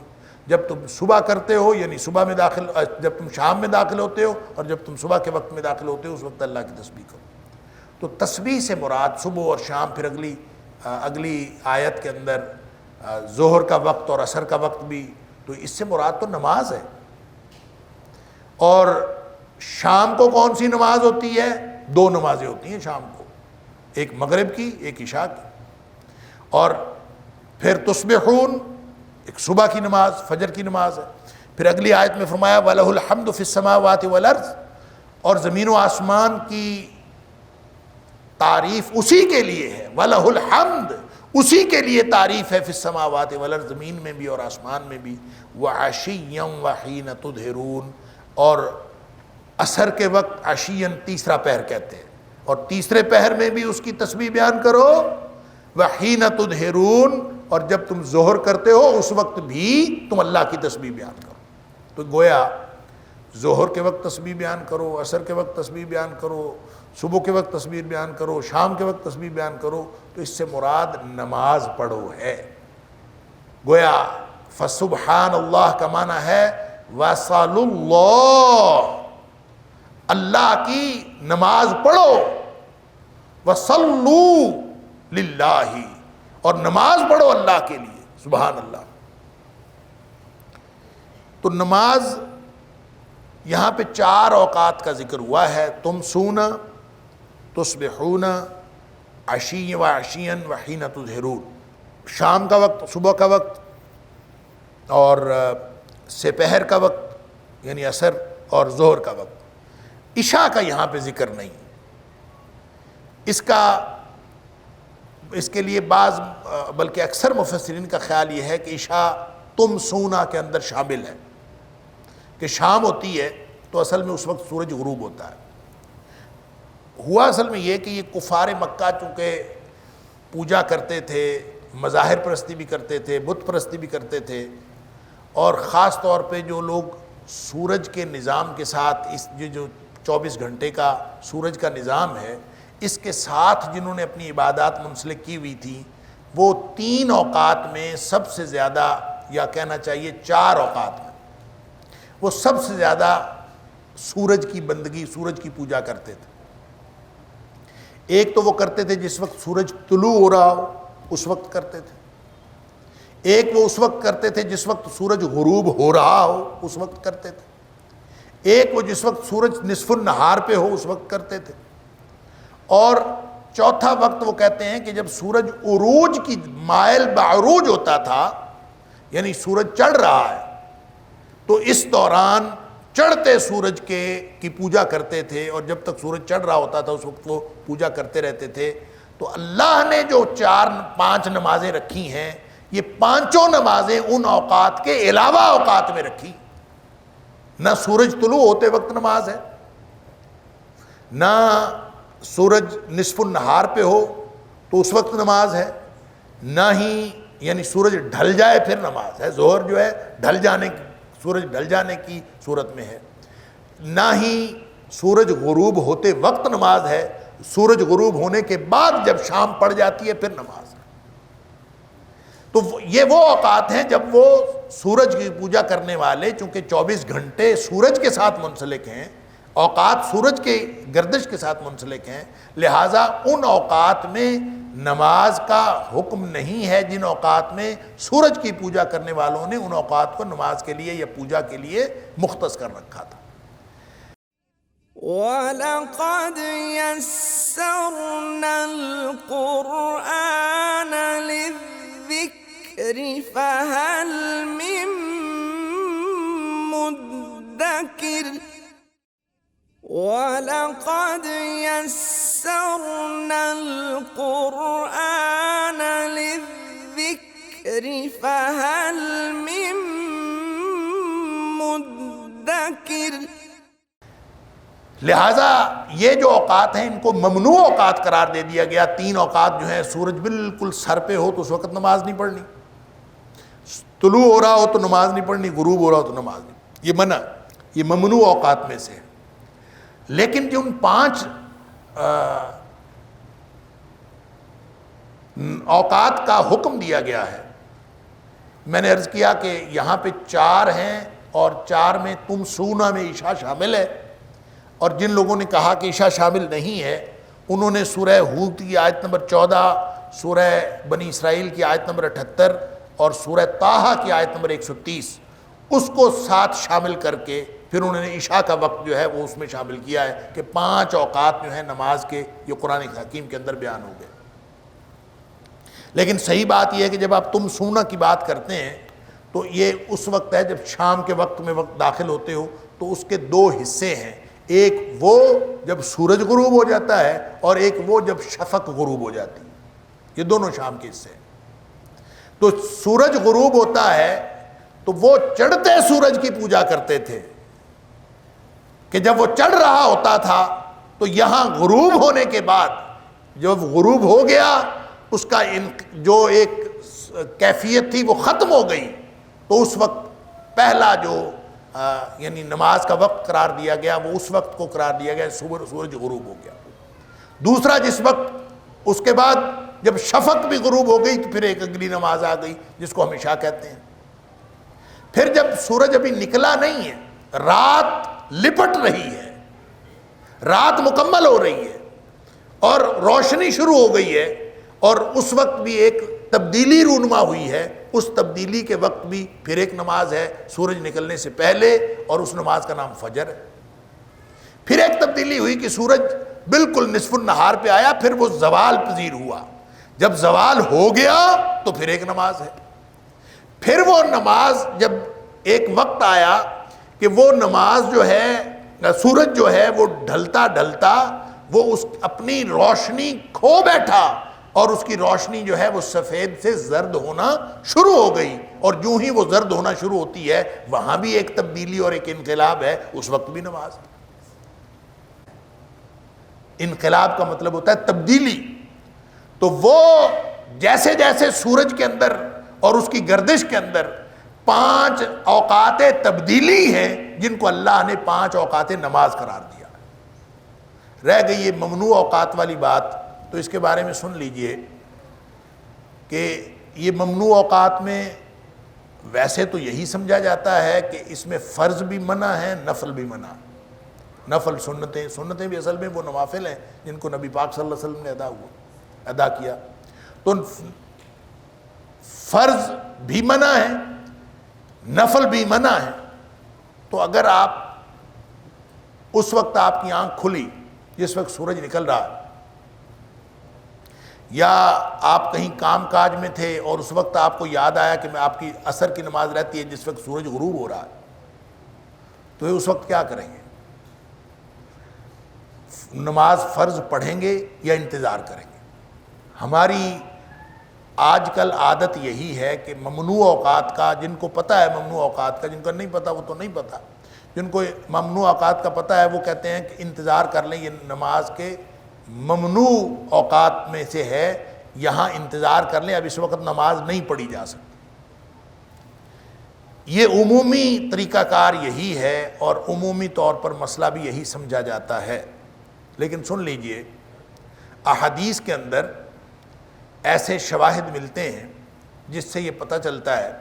جب تم صبح کرتے ہو، یعنی صبح میں داخل، جب تم شام میں داخل ہوتے ہو اور جب تم صبح کے وقت میں داخل ہوتے ہو، اس وقت اللہ کی تسبیح کرو. تو تسبیح سے مراد صبح اور شام، پھر اگلی آیت کے اندر ظہر کا وقت اور عصر کا وقت بھی، تو اس سے مراد تو نماز ہے. اور شام کو کون سی نماز ہوتی ہے؟ دو نمازیں ہوتی ہیں شام کو، ایک مغرب کی، ایک عشاء کی. اور پھر تصبحون ایک صبح کی نماز، فجر کی نماز ہے. پھر اگلی آیت میں فرمایا وَلَهُ الْحَمْدُ فِي السَّمَاوَاتِ وَالْأَرْضِ، اور زمین و آسمان کی تعریف اسی کے لیے ہے. وَلَهُ الْحَمْدُ، اسی کے لیے تعریف ہے. فِي السَّمَاوَاتِ وَالْأَرْضِ، زمین میں بھی اور آسمان میں بھی. وَعَشِيًّا وَحِينَ تُظْهِرُونَ، اور عصر کے وقت عشیًا تیسرا پہر کہتے ہیں، اور تیسرے پہر میں بھی اس کی تسبیح بیان کرو. وحین تظہرون، اور جب تم ظہر کرتے ہو اس وقت بھی تم اللہ کی تسبیح بیان کرو. تو گویا ظہر کے وقت تسبیح بیان کرو، عصر کے وقت تسبیح بیان کرو، صبح کے وقت تسبیح بیان کرو، شام کے وقت تسبیح بیان کرو. تو اس سے مراد نماز پڑھو ہے. گویا فسبحان اللہ کا معنی ہے وصل اللہ، اللہ کی نماز پڑھو. وصلوا للہ، اور نماز پڑھو اللہ کے لیے. سبحان اللہ. تو نماز یہاں پہ 4 اوقات کا ذکر ہوا ہے. تمسون، تصبحون، عشی و عشیا وحین تظہرون. شام کا وقت، صبح کا وقت، اور سپہر کا وقت یعنی عصر اور ظہر کا وقت. عشاء کا یہاں پہ ذکر نہیں. اس کے لیے بعض بلکہ اکثر مفسرین کا خیال یہ ہے کہ عشاء تمسونا کے اندر شامل ہے، کہ شام ہوتی ہے تو اصل میں اس وقت سورج غروب ہوتا ہے. ہوا اصل میں یہ کہ یہ کفار مکہ چونکہ پوجا کرتے تھے، مظاہر پرستی بھی کرتے تھے، بت پرستی بھی کرتے تھے، اور خاص طور پہ جو لوگ سورج کے نظام کے ساتھ اس جو 24 گھنٹے کا سورج کا نظام ہے اس کے ساتھ جنہوں نے اپنی عبادات منسلک کی ہوئی تھی، وہ 3 اوقات میں سب سے زیادہ، یا کہنا چاہیے 4 اوقات میں وہ سب سے زیادہ سورج کی بندگی، سورج کی پوجا کرتے تھے۔ ایک تو وہ کرتے تھے جس وقت سورج طلوع ہو رہا ہو اس وقت کرتے تھے، ایک وہ اس وقت کرتے تھے جس وقت سورج غروب ہو رہا ہو اس وقت کرتے تھے، ایک وہ جس وقت سورج نصف النہار پہ ہو اس وقت کرتے تھے، اور چوتھا وقت وہ کہتے ہیں کہ جب سورج عروج کی مائل بعروج ہوتا تھا، یعنی سورج چڑھ رہا ہے تو اس دوران چڑھتے سورج کی پوجا کرتے تھے، اور جب تک سورج چڑھ رہا ہوتا تھا اس وقت وہ پوجا کرتے رہتے تھے۔ تو اللہ نے جو 5 نمازیں رکھی ہیں، یہ 5 نمازیں ان اوقات کے علاوہ اوقات میں رکھی۔ نہ سورج طلوع ہوتے وقت نماز ہے، نہ سورج نصف النہار پہ ہو تو اس وقت نماز ہے، نہ ہی یعنی سورج ڈھل جائے پھر نماز ہے، ظہر جو ہے سورج ڈھل جانے کی صورت میں ہے، نہ ہی سورج غروب ہوتے وقت نماز ہے، سورج غروب ہونے کے بعد جب شام پڑ جاتی ہے پھر نماز ہے۔ تو یہ وہ اوقات ہیں جب وہ سورج کی پوجا کرنے والے، چونکہ 24 گھنٹے سورج کے ساتھ منسلک ہیں، اوقات سورج کے گردش کے ساتھ منسلک ہیں، لہٰذا ان اوقات میں نماز کا حکم نہیں ہے جن اوقات میں سورج کی پوجا کرنے والوں نے ان اوقات کو نماز کے لیے یا پوجا کے لیے مختص کر رکھا تھا۔ وَلَقَدْ يَسَّرْنَا الْقُرْآنَ لِلذِّكْرِ فَهَلْ مِن مُدَّكِرٍ وَلَقَدْ يَسَّرْنَا الْقُرْآنَ لِلذِّكْرِ فَهَلْ مِن مُدَّكِرٍ۔ لہٰذا یہ جو اوقات ہیں ان کو ممنوع اوقات قرار دے دیا گیا۔ 3 اوقات جو ہیں، سورج بالکل سر پہ ہو تو اس وقت نماز نہیں پڑھنی، طلوع ہو رہا ہو تو نماز نہیں پڑھنی، غروب ہو رہا ہو تو نماز نہیں، یہ منع، یہ ممنوع اوقات میں سے ہے۔ لیکن جو ان 5 اوقات کا حکم دیا گیا ہے، میں نے عرض کیا کہ یہاں پہ 4 ہیں اور 4 میں تم سونا میں عشاء شامل ہے، اور جن لوگوں نے کہا کہ عشاء شامل نہیں ہے انہوں نے سورہ ہود کی آیت نمبر 14، سورہ بنی اسرائیل کی آیت نمبر 78 اور سورہ طٰہٰ کی آیت نمبر 130 اس کو ساتھ شامل کر کے پھر انہوں نے عشاء کا وقت جو ہے وہ اس میں شامل کیا ہے کہ 5 اوقات جو ہیں نماز کے یہ قرآن حکیم کے اندر بیان ہو گئے۔ لیکن صحیح بات یہ ہے کہ جب آپ تم سونا کی بات کرتے ہیں تو یہ اس وقت ہے جب شام کے وقت میں داخل ہوتے ہو، تو اس کے 2 حصے ہیں، ایک وہ جب سورج غروب ہو جاتا ہے اور ایک وہ جب شفق غروب ہو جاتی ہے، یہ دونوں شام کے حصے ہیں۔ تو سورج غروب ہوتا ہے تو وہ چڑھتے سورج کی پوجا کرتے تھے کہ جب وہ چڑھ رہا ہوتا تھا تو یہاں غروب ہونے کے بعد جب غروب ہو گیا اس کا جو ایک کیفیت تھی وہ ختم ہو گئی، تو اس وقت پہلا جو یعنی نماز کا وقت قرار دیا گیا وہ اس وقت کو قرار دیا گیا سورج غروب ہو گیا۔ دوسرا جس وقت اس کے بعد جب شفق بھی غروب ہو گئی تو پھر ایک اگلی نماز آ گئی جس کو ہم عشاء کہتے ہیں۔ پھر جب سورج ابھی نکلا نہیں ہے، رات لپٹ رہی ہے، رات مکمل ہو رہی ہے اور روشنی شروع ہو گئی ہے، اور اس وقت بھی ایک تبدیلی رونما ہوئی ہے، اس تبدیلی کے وقت بھی پھر ایک نماز ہے سورج نکلنے سے پہلے، اور اس نماز کا نام فجر ہے۔ پھر ایک تبدیلی ہوئی کہ سورج بالکل نصف النہار پہ آیا، پھر وہ زوال پذیر ہوا، جب زوال ہو گیا تو پھر ایک نماز ہے۔ پھر وہ نماز جب ایک وقت آیا کہ وہ نماز جو ہے، سورج جو ہے وہ ڈھلتا ڈھلتا وہ اس اپنی روشنی کھو بیٹھا، اور اس کی روشنی جو ہے وہ سفید سے زرد ہونا شروع ہو گئی، اور جو ہی وہ زرد ہونا شروع ہوتی ہے وہاں بھی ایک تبدیلی اور ایک انقلاب ہے، اس وقت بھی نماز ہے۔ انقلاب کا مطلب ہوتا ہے تبدیلی، تو وہ جیسے جیسے سورج کے اندر اور اس کی گردش کے اندر 5 اوقات تبدیلی ہیں جن کو اللہ نے 5 اوقات نماز قرار دیا. رہ گئی یہ ممنوع اوقات والی بات، تو اس کے بارے میں سن لیجئے کہ یہ ممنوع اوقات میں ویسے تو یہی سمجھا جاتا ہے کہ اس میں فرض بھی منع ہے، نفل بھی منع. نفل سنتیں بھی اصل میں وہ نوافل ہیں جن کو نبی پاک صلی اللہ علیہ وسلم نے ادا کیا. تو فرض بھی منع ہے، نفل بھی منع ہے. تو اگر آپ اس وقت آپ کی آنکھ کھلی جس وقت سورج نکل رہا ہے، یا آپ کہیں کام کاج میں تھے اور اس وقت آپ کو یاد آیا کہ میں آپ کی عصر کی نماز رہتی ہے جس وقت سورج غروب ہو رہا ہے، تو اس وقت کیا کریں گے؟ نماز فرض پڑھیں گے یا انتظار کریں گے؟ ہماری آج کل عادت یہی ہے کہ ممنوع اوقات کا، جن کو پتہ ہے ممنوع اوقات کا، جن کو نہیں پتہ وہ تو نہیں پتہ، جن کو ممنوع اوقات کا پتہ ہے وہ کہتے ہیں کہ انتظار کر لیں، یہ نماز کے ممنوع اوقات میں سے ہے، یہاں انتظار کر لیں، اب اس وقت نماز نہیں پڑھی جا سکتی. یہ عمومی طریقہ کار یہی ہے اور عمومی طور پر مسئلہ بھی یہی سمجھا جاتا ہے. لیکن سن لیجئے، احادیث کے اندر ایسے شواہد ملتے ہیں جس سے یہ پتہ چلتا ہے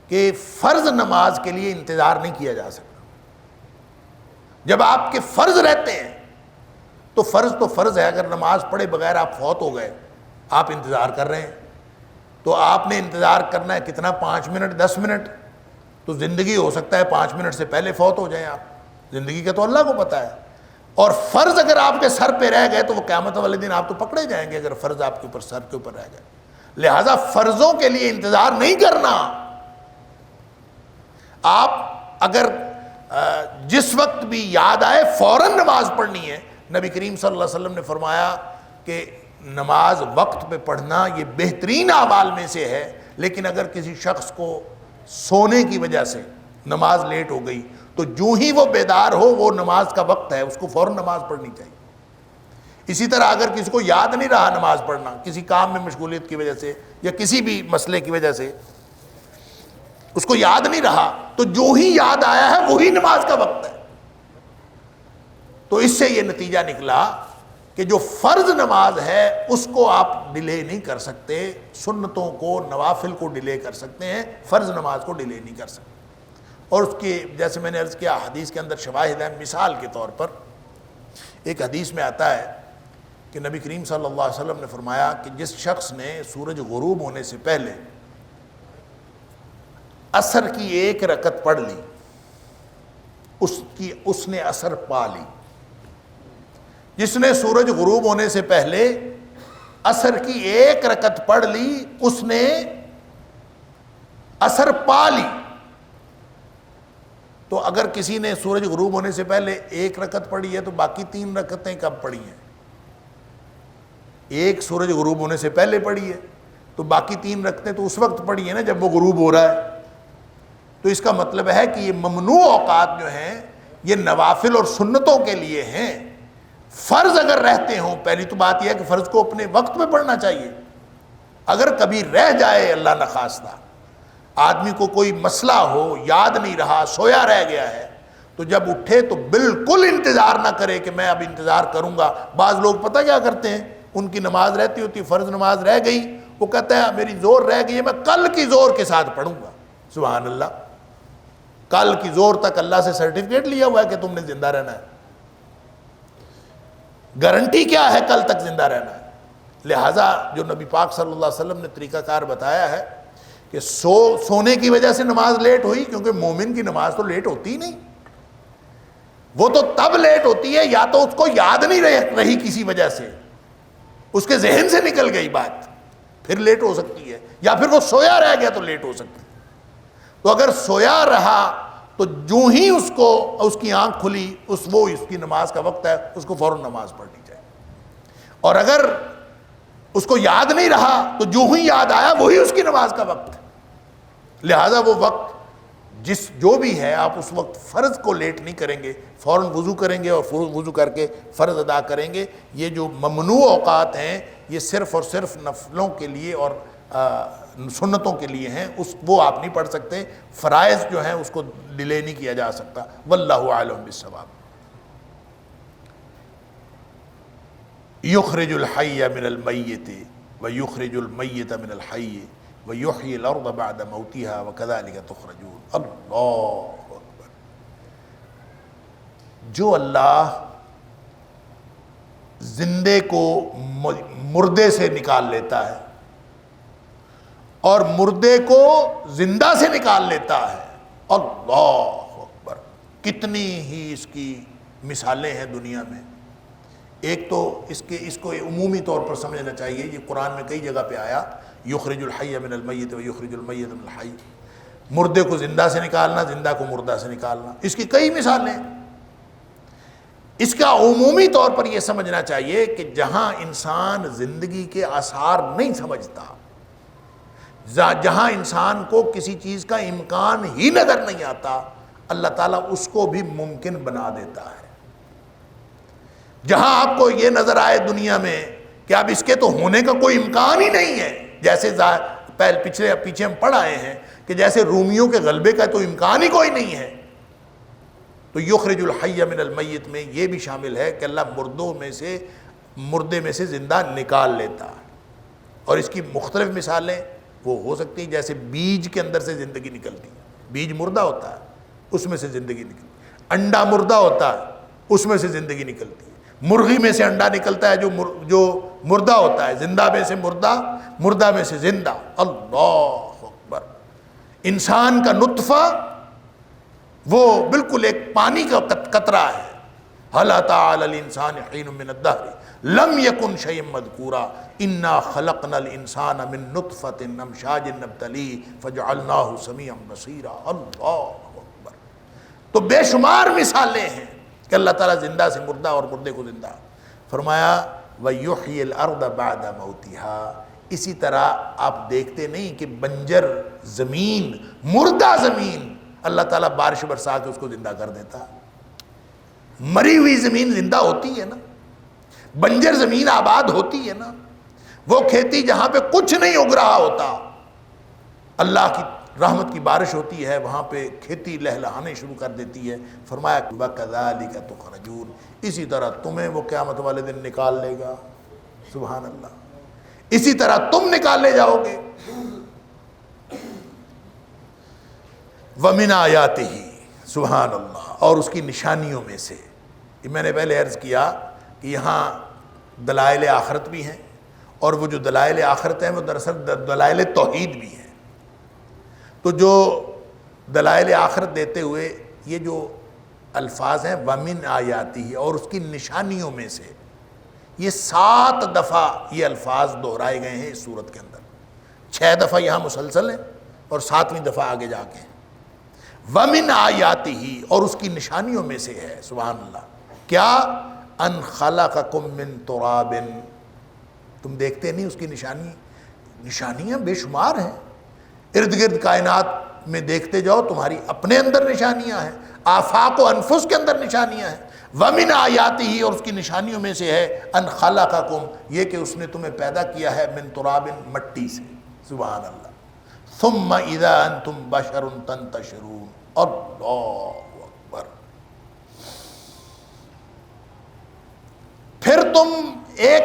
کہ فرض نماز کے لیے انتظار نہیں کیا جا سکتا. جب آپ کے فرض رہتے ہیں تو فرض ہے، اگر نماز پڑھے بغیر آپ فوت ہو گئے، آپ انتظار کر رہے ہیں، تو آپ نے انتظار کرنا ہے کتنا؟ 5 منٹ 10 منٹ؟ تو زندگی ہو سکتا ہے 5 منٹ سے پہلے فوت ہو جائیں آپ، زندگی کا تو اللہ کو پتہ ہے. اور فرض اگر آپ کے سر پہ رہ گئے تو وہ قیامت والے دن آپ تو پکڑے جائیں گے اگر فرض آپ کے اوپر سر کے اوپر رہ گئے. لہذا فرضوں کے لیے انتظار نہیں کرنا. آپ اگر جس وقت بھی یاد آئے فوراً نماز پڑھنی ہے. نبی کریم صلی اللہ علیہ وسلم نے فرمایا کہ نماز وقت پہ پڑھنا یہ بہترین اعمال میں سے ہے، لیکن اگر کسی شخص کو سونے کی وجہ سے نماز لیٹ ہو گئی تو جو ہی وہ بیدار ہو، وہ نماز کا وقت ہے، اس کو فوراً نماز پڑھنی چاہیے. اسی طرح اگر کسی کو یاد نہیں رہا نماز پڑھنا، کسی کام میں مشغولیت کی وجہ سے یا کسی بھی مسئلے کی وجہ سے اس کو یاد نہیں رہا، تو جو ہی یاد آیا ہے وہی نماز کا وقت ہے. تو اس سے یہ نتیجہ نکلا کہ جو فرض نماز ہے اس کو آپ ڈیلے نہیں کر سکتے، سنتوں کو، نوافل کو ڈیلے کر سکتے ہیں، فرض نماز کو ڈیلے نہیں کر سکتے. اور اس کی جیسے میں نے عرض کیا حدیث کے اندر شواہد ہیں. مثال کے طور پر ایک حدیث میں آتا ہے کہ نبی کریم صلی اللہ علیہ وسلم نے فرمایا کہ جس شخص نے سورج غروب ہونے سے پہلے عصر کی 1 رکعت پڑھ لی، اس نے عصر پا لی. جس نے سورج غروب ہونے سے پہلے عصر کی 1 رکعت پڑھ لی، اس نے عصر پا لی. تو اگر کسی نے سورج غروب ہونے سے پہلے 1 رکعت پڑھی ہے تو باقی 3 رکعتیں کب پڑھی ہیں؟ ایک سورج غروب ہونے سے پہلے پڑھی ہے تو باقی 3 رکعتیں تو اس وقت پڑھی ہیں نا جب وہ غروب ہو رہا ہے. تو اس کا مطلب ہے کہ یہ ممنوع اوقات جو ہیں یہ نوافل اور سنتوں کے لیے ہیں. فرض اگر رہتے ہوں، پہلی تو بات یہ ہے کہ فرض کو اپنے وقت میں پڑھنا چاہیے. اگر کبھی رہ جائے اللہ نخواستہ، آدمی کو کوئی مسئلہ ہو، یاد نہیں رہا، سویا رہ گیا ہے، تو جب اٹھے تو بالکل انتظار نہ کرے کہ میں اب انتظار کروں گا. بعض لوگ پتہ کیا کرتے ہیں، ان کی نماز رہتی ہوتی، فرض نماز رہ گئی، وہ کہتا ہے میری زور رہ گئی ہے، میں کل کی زور کے ساتھ پڑھوں گا. سبحان اللہ، کل کی زور تک اللہ سے سرٹیفکیٹ لیا ہوا ہے کہ تم نے زندہ رہنا ہے. گارنٹی کیا ہے کل تک زندہ رہنا ہے؟ لہٰذا جو نبی پاک صلی اللہ علیہ وسلم نے طریقہ کار بتایا ہے کہ سونے کی وجہ سے نماز لیٹ ہوئی، کیونکہ مومن کی نماز تو لیٹ ہوتی ہی نہیں. وہ تو تب لیٹ ہوتی ہے یا تو اس کو یاد نہیں رہی کسی وجہ سے، اس کے ذہن سے نکل گئی بات، پھر لیٹ ہو سکتی ہے، یا پھر وہ سویا رہ گیا تو لیٹ ہو سکتی ہے. تو اگر سویا رہا تو جو ہی اس کی آنکھ کھلی اس کی نماز کا وقت ہے، اس کو فوراً نماز پڑھنی چاہیے. اور اگر اس کو یاد نہیں رہا تو جو ہی یاد آیا وہی اس کی نماز کا وقت ہے. لہذا وہ وقت جو بھی ہے آپ اس وقت فرض کو لیٹ نہیں کریں گے، فوراً وضو کریں گے اور وضو کر کے فرض ادا کریں گے۔ یہ جو ممنوع اوقات ہیں یہ صرف اور صرف نفلوں کے لیے اور سنتوں کے لیے ہیں، وہ آپ نہیں پڑھ سکتے۔ فرائض جو ہیں اس کو ڈیلے نہیں کیا جا سکتا۔ واللہ اعلم بالصواب۔ یخرج الحی من المیت ویخرج المیت من الحی ویحیی الارض بعد موتها وکذلک تخرجون۔ اللہ اکبر۔ جو اللہ زندے کو مردے سے نکال لیتا ہے اور مردے کو زندہ سے نکال لیتا ہے، اللہ اکبر، کتنی ہی اس کی مثالیں ہیں دنیا میں۔ ایک تو اس کو عمومی طور پر سمجھنا چاہیے، یہ قرآن میں کئی جگہ پہ آیا، یخرج الحی من المیت ویخرج المیت من الحی، مردے کو زندہ سے نکالنا، زندہ کو مردہ سے نکالنا، اس کی کئی مثالیں۔ اس کا عمومی طور پر یہ سمجھنا چاہیے کہ جہاں انسان زندگی کے آثار نہیں سمجھتا، جہاں انسان کو کسی چیز کا امکان ہی نظر نہیں آتا، اللہ تعالیٰ اس کو بھی ممکن بنا دیتا ہے۔ جہاں آپ کو یہ نظر آئے دنیا میں کہ اب اس کے تو ہونے کا کوئی امکان ہی نہیں ہے، جیسے پیچھے ہم پڑھ آئے ہیں کہ جیسے رومیوں کے غلبے کا تو امکان ہی کوئی نہیں ہے، تو یخرج الحی من المیت میں یہ بھی شامل ہے کہ اللہ مردے میں سے زندہ نکال لیتا ہے۔ اور اس کی مختلف مثالیں وہ ہو سکتی ہیں، جیسے بیج کے اندر سے زندگی نکلتی ہے، بیج مردہ ہوتا ہے اس میں سے زندگی نکلتی ہے، انڈا مردہ ہوتا ہے اس میں سے زندگی نکلتی ہے، مرغی میں سے انڈا نکلتا ہے جو مردہ ہوتا ہے، زندہ میں سے مردہ، مردہ میں سے زندہ۔ اللہ اکبر۔ انسان کا نطفہ وہ بالکل ایک پانی کا قطرہ ہے، هل أتى على الإنسان حين من الدهر لم يكن شيئا مذكورا إنا خلقنا الإنسان من نطفة أمشاج نبتليه فجعلناه سميعا بصيرا۔ اللہ اکبر۔ تو بے شمار مثالیں ہیں کہ اللہ تعالیٰ زندہ سے مردہ اور مردے کو زندہ۔ فرمایا وَيُحْيِي الْأَرْضَ بَعْدَ مَوْتِهَا۔ اسی طرح آپ دیکھتے نہیں کہ بنجر زمین، مردہ زمین، اللہ تعالیٰ بارش برسا کے اس کو زندہ کر دیتا۔ مری ہوئی زمین زندہ ہوتی ہے نا، بنجر زمین آباد ہوتی ہے نا، وہ کھیتی جہاں پہ کچھ نہیں اگ رہا ہوتا، اللہ کی رحمت کی بارش ہوتی ہے، وہاں پہ کھیتی لہلہانے شروع کر دیتی ہے۔ فرمایا وَكَذَلِكَ تُخْرَجُونَ، اسی طرح تمہیں وہ قیامت والے دن نکال لے گا۔ سبحان اللہ، اسی طرح تم نکالے جاؤ گے۔ وَمِنْ آیَاتِهِ، سبحان اللہ، اور اس کی نشانیوں میں سے، یہ میں نے پہلے عرض کیا کہ یہاں دلائل آخرت بھی ہیں، اور وہ جو دلائل آخرت ہیں وہ دراصل دلائل توحید بھی ہیں۔ تو جو دلائل آخرت دیتے ہوئے یہ جو الفاظ ہیں وَمِنْ آیَاتِهِ، اور اس کی نشانیوں میں سے، یہ 7 دفعہ یہ الفاظ دہرائے گئے ہیں اس سورت کے اندر، 6 دفعہ یہاں مسلسل ہیں اور 7ویں دفعہ آگے جا کے ہیں۔ وَمِنْ آیَاتِهِ، اور اس کی نشانیوں میں سے ہے، سبحان اللہ، کیا ان خلقکم من تراب، تم دیکھتے نہیں اس کی نشانیاں بے شمار ہیں، ارد گرد کائنات میں دیکھتے جاؤ، تمہاری اپنے اندر نشانیاں ہیں، آفاق و انفس کے اندر نشانیاں ہیں۔ وَمِنْ آیَاتِهِ، اور اس کی نشانیوں میں سے ہے ان خلقکم، یہ کہ اس نے تمہیں پیدا کیا ہے من تراب، مٹی سے، سبحان اللہ، ثم اذا انتم بشر تنتشرون۔ اللہ اکبر۔ پھر تم ایک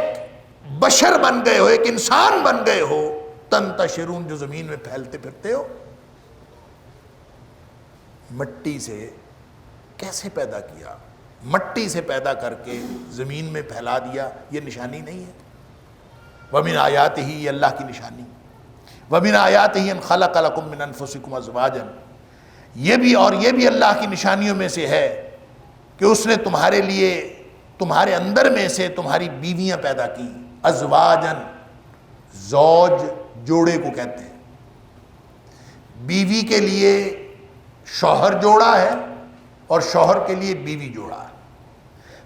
بشر بن گئے ہو، ایک انسان بن گئے ہو، تنتشرون، جو زمین میں پھیلتے پھرتے ہو۔ مٹی سے کیسے پیدا کیا؟ مٹی سے پیدا کر کے زمین میں پھیلا دیا، یہ نشانی نہیں ہے؟ وَمِنْ آیَاتِهِ، یہ اللہ کی نشانی۔ وَمِنْ آیَاتِهِ أَنْ خَلَقَ لَكُم مِّنْ أَنفُسِكُمْ أَزْوَاجًا، یہ بھی اور یہ بھی اللہ کی نشانیوں میں سے ہے کہ اس نے تمہارے لیے، تمہارے اندر میں سے تمہاری بیویاں پیدا کی۔ ازواجن، زوج جوڑے کو کہتے ہیں، بیوی کے لیے شوہر جوڑا ہے اور شوہر کے لیے بیوی جوڑا ہے۔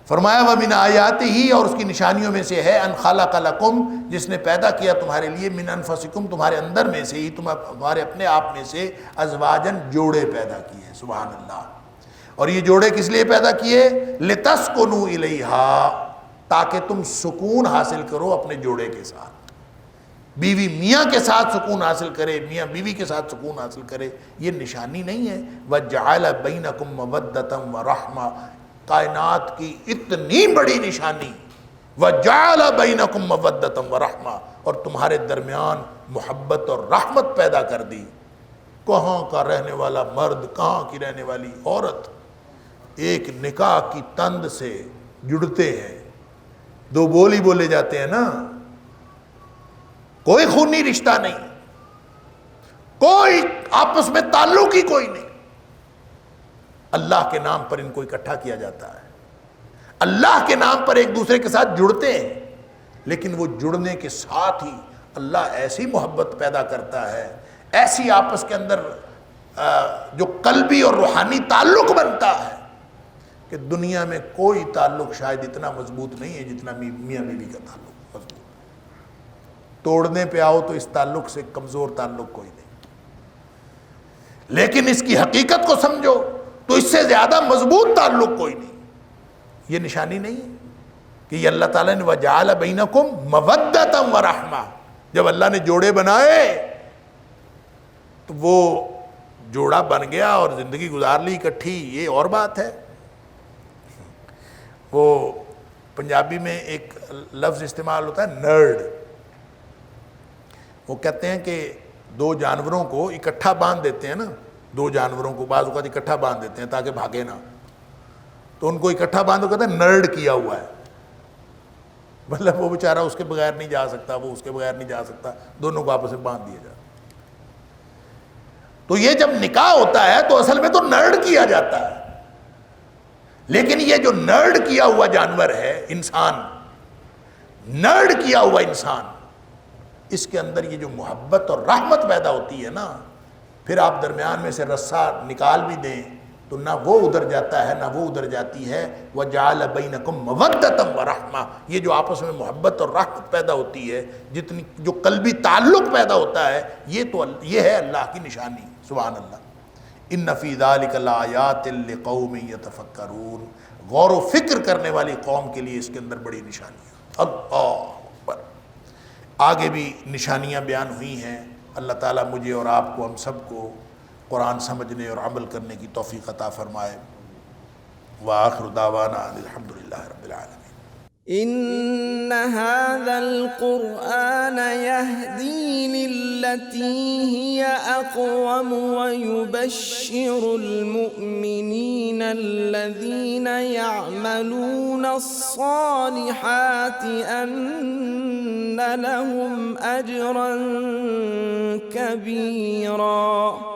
فرمایا وَمِنْ آیَاتِهِ، اور اس کی نشانیوں میں سے ہے ان خلق لکم، جس نے پیدا کیا تمہارے لیے من انفسکم، تمہارے اندر میں سے ہی، تمہارے اپنے آپ میں سے ازواجن، جوڑے پیدا کیے. سبحان اللہ. اور یہ جوڑے کس لیے پیدا کیے؟ لِتَسْكُنُوا إِلَيْهَا، تاکہ تم سکون حاصل کرو اپنے جوڑے کے ساتھ. بیوی میاں کے ساتھ سکون حاصل کرے، میاں بیوی کے ساتھ سکون حاصل کرے، یہ نشانی نہیں ہے؟ وَجَعَلَ بَيْنَكُمْ مَوَدَّةً وَرَحْمَةً، کائنات کی اتنی بڑی نشانی، وَجَعَلَ بَيْنَكُمْ مَوَدَّةً وَرَحْمَةً، اور تمہارے درمیان محبت اور رحمت پیدا کر دی. کہاں کا رہنے والا مرد، کہاں کی رہنے والی عورت ایک نکاح کی تند سے جڑتے ہیں، دو بولی بولے جاتے ہیں نا، کوئی خونی رشتہ نہیں، کوئی آپس میں تعلق ہی کوئی نہیں، اللہ کے نام پر ان کو اکٹھا کیا جاتا ہے، اللہ کے نام پر ایک دوسرے کے ساتھ جڑتے ہیں. لیکن وہ جڑنے کے ساتھ ہی اللہ ایسی محبت پیدا کرتا ہے، ایسی آپس کے اندر جو قلبی اور روحانی تعلق بنتا ہے کہ دنیا میں کوئی تعلق شاید اتنا مضبوط نہیں ہے جتنا میاں بیوی کا تعلق مضبوط. توڑنے پہ آؤ تو اس تعلق سے کمزور تعلق کوئی نہیں، لیکن اس کی حقیقت کو سمجھو تو اس سے زیادہ مضبوط تعلق کوئی نہیں. یہ نشانی نہیں ہے کہ یہ اللہ تعالیٰ نے وَجَعَلَ بَيْنَكُمْ مَوَدَّةً وَرَحْمَةً، جب اللہ نے جوڑے بنائے تو وہ جوڑا بن گیا اور زندگی گزار لی اکٹھی، یہ اور بات ہے. وہ پنجابی میں ایک لفظ استعمال ہوتا ہے نرڈ. وہ کہتے ہیں کہ دو جانوروں کو اکٹھا باندھ دیتے ہیں نا، دو جانوروں کو بعض اوقات اکٹھا باندھ دیتے ہیں تاکہ بھاگے نہ، تو ان کو اکٹھا باندھ کہتے ہیں نرڈ کیا ہوا ہے. مطلب وہ بیچارہ اس کے بغیر نہیں جا سکتا، وہ اس کے بغیر نہیں جا سکتا، دونوں کو آپس میں باندھ دیا جاتا. تو یہ جب نکاح ہوتا ہے تو اصل میں تو نرڈ کیا جاتا ہے، لیکن یہ جو نرڈ کیا ہوا جانور ہے انسان، نرڈ کیا ہوا انسان، اس کے اندر یہ جو محبت اور رحمت پیدا ہوتی ہے نا، پھر آپ درمیان میں سے رسہ نکال بھی دیں تو نہ وہ ادھر جاتا ہے نہ وہ ادھر جاتی ہے. وَجَعَلَ بَيْنَكُمْ مَوَدَّةً وَرَحْمَةً، یہ جو آپس میں محبت اور رحمت پیدا ہوتی ہے، جتنی جو قلبی تعلق پیدا ہوتا ہے، یہ ہے اللہ کی نشانی. سبحان اللہ. اِنَّ فِي ذَلِكَ لَآيَاتٍ لِقَوْمٍ يَتَفَكَّرُونَ، غور و فکر کرنے والی قوم کے لیے اس کے اندر بڑی نشانی ہے. اللہ اکبر. آگے بھی نشانیاں بیان ہوئی ہیں. اللہ تعالیٰ مجھے اور آپ کو، ہم سب کو قرآن سمجھنے اور عمل کرنے کی توفیق عطا فرمائے. وآخر دعوانا الحمدللہ رب العالمین. إن هذا القرآن يهدي للتي هي أقوم ويبشر المؤمنين الذين يعملون الصالحات أن لهم أجرا كبيرا.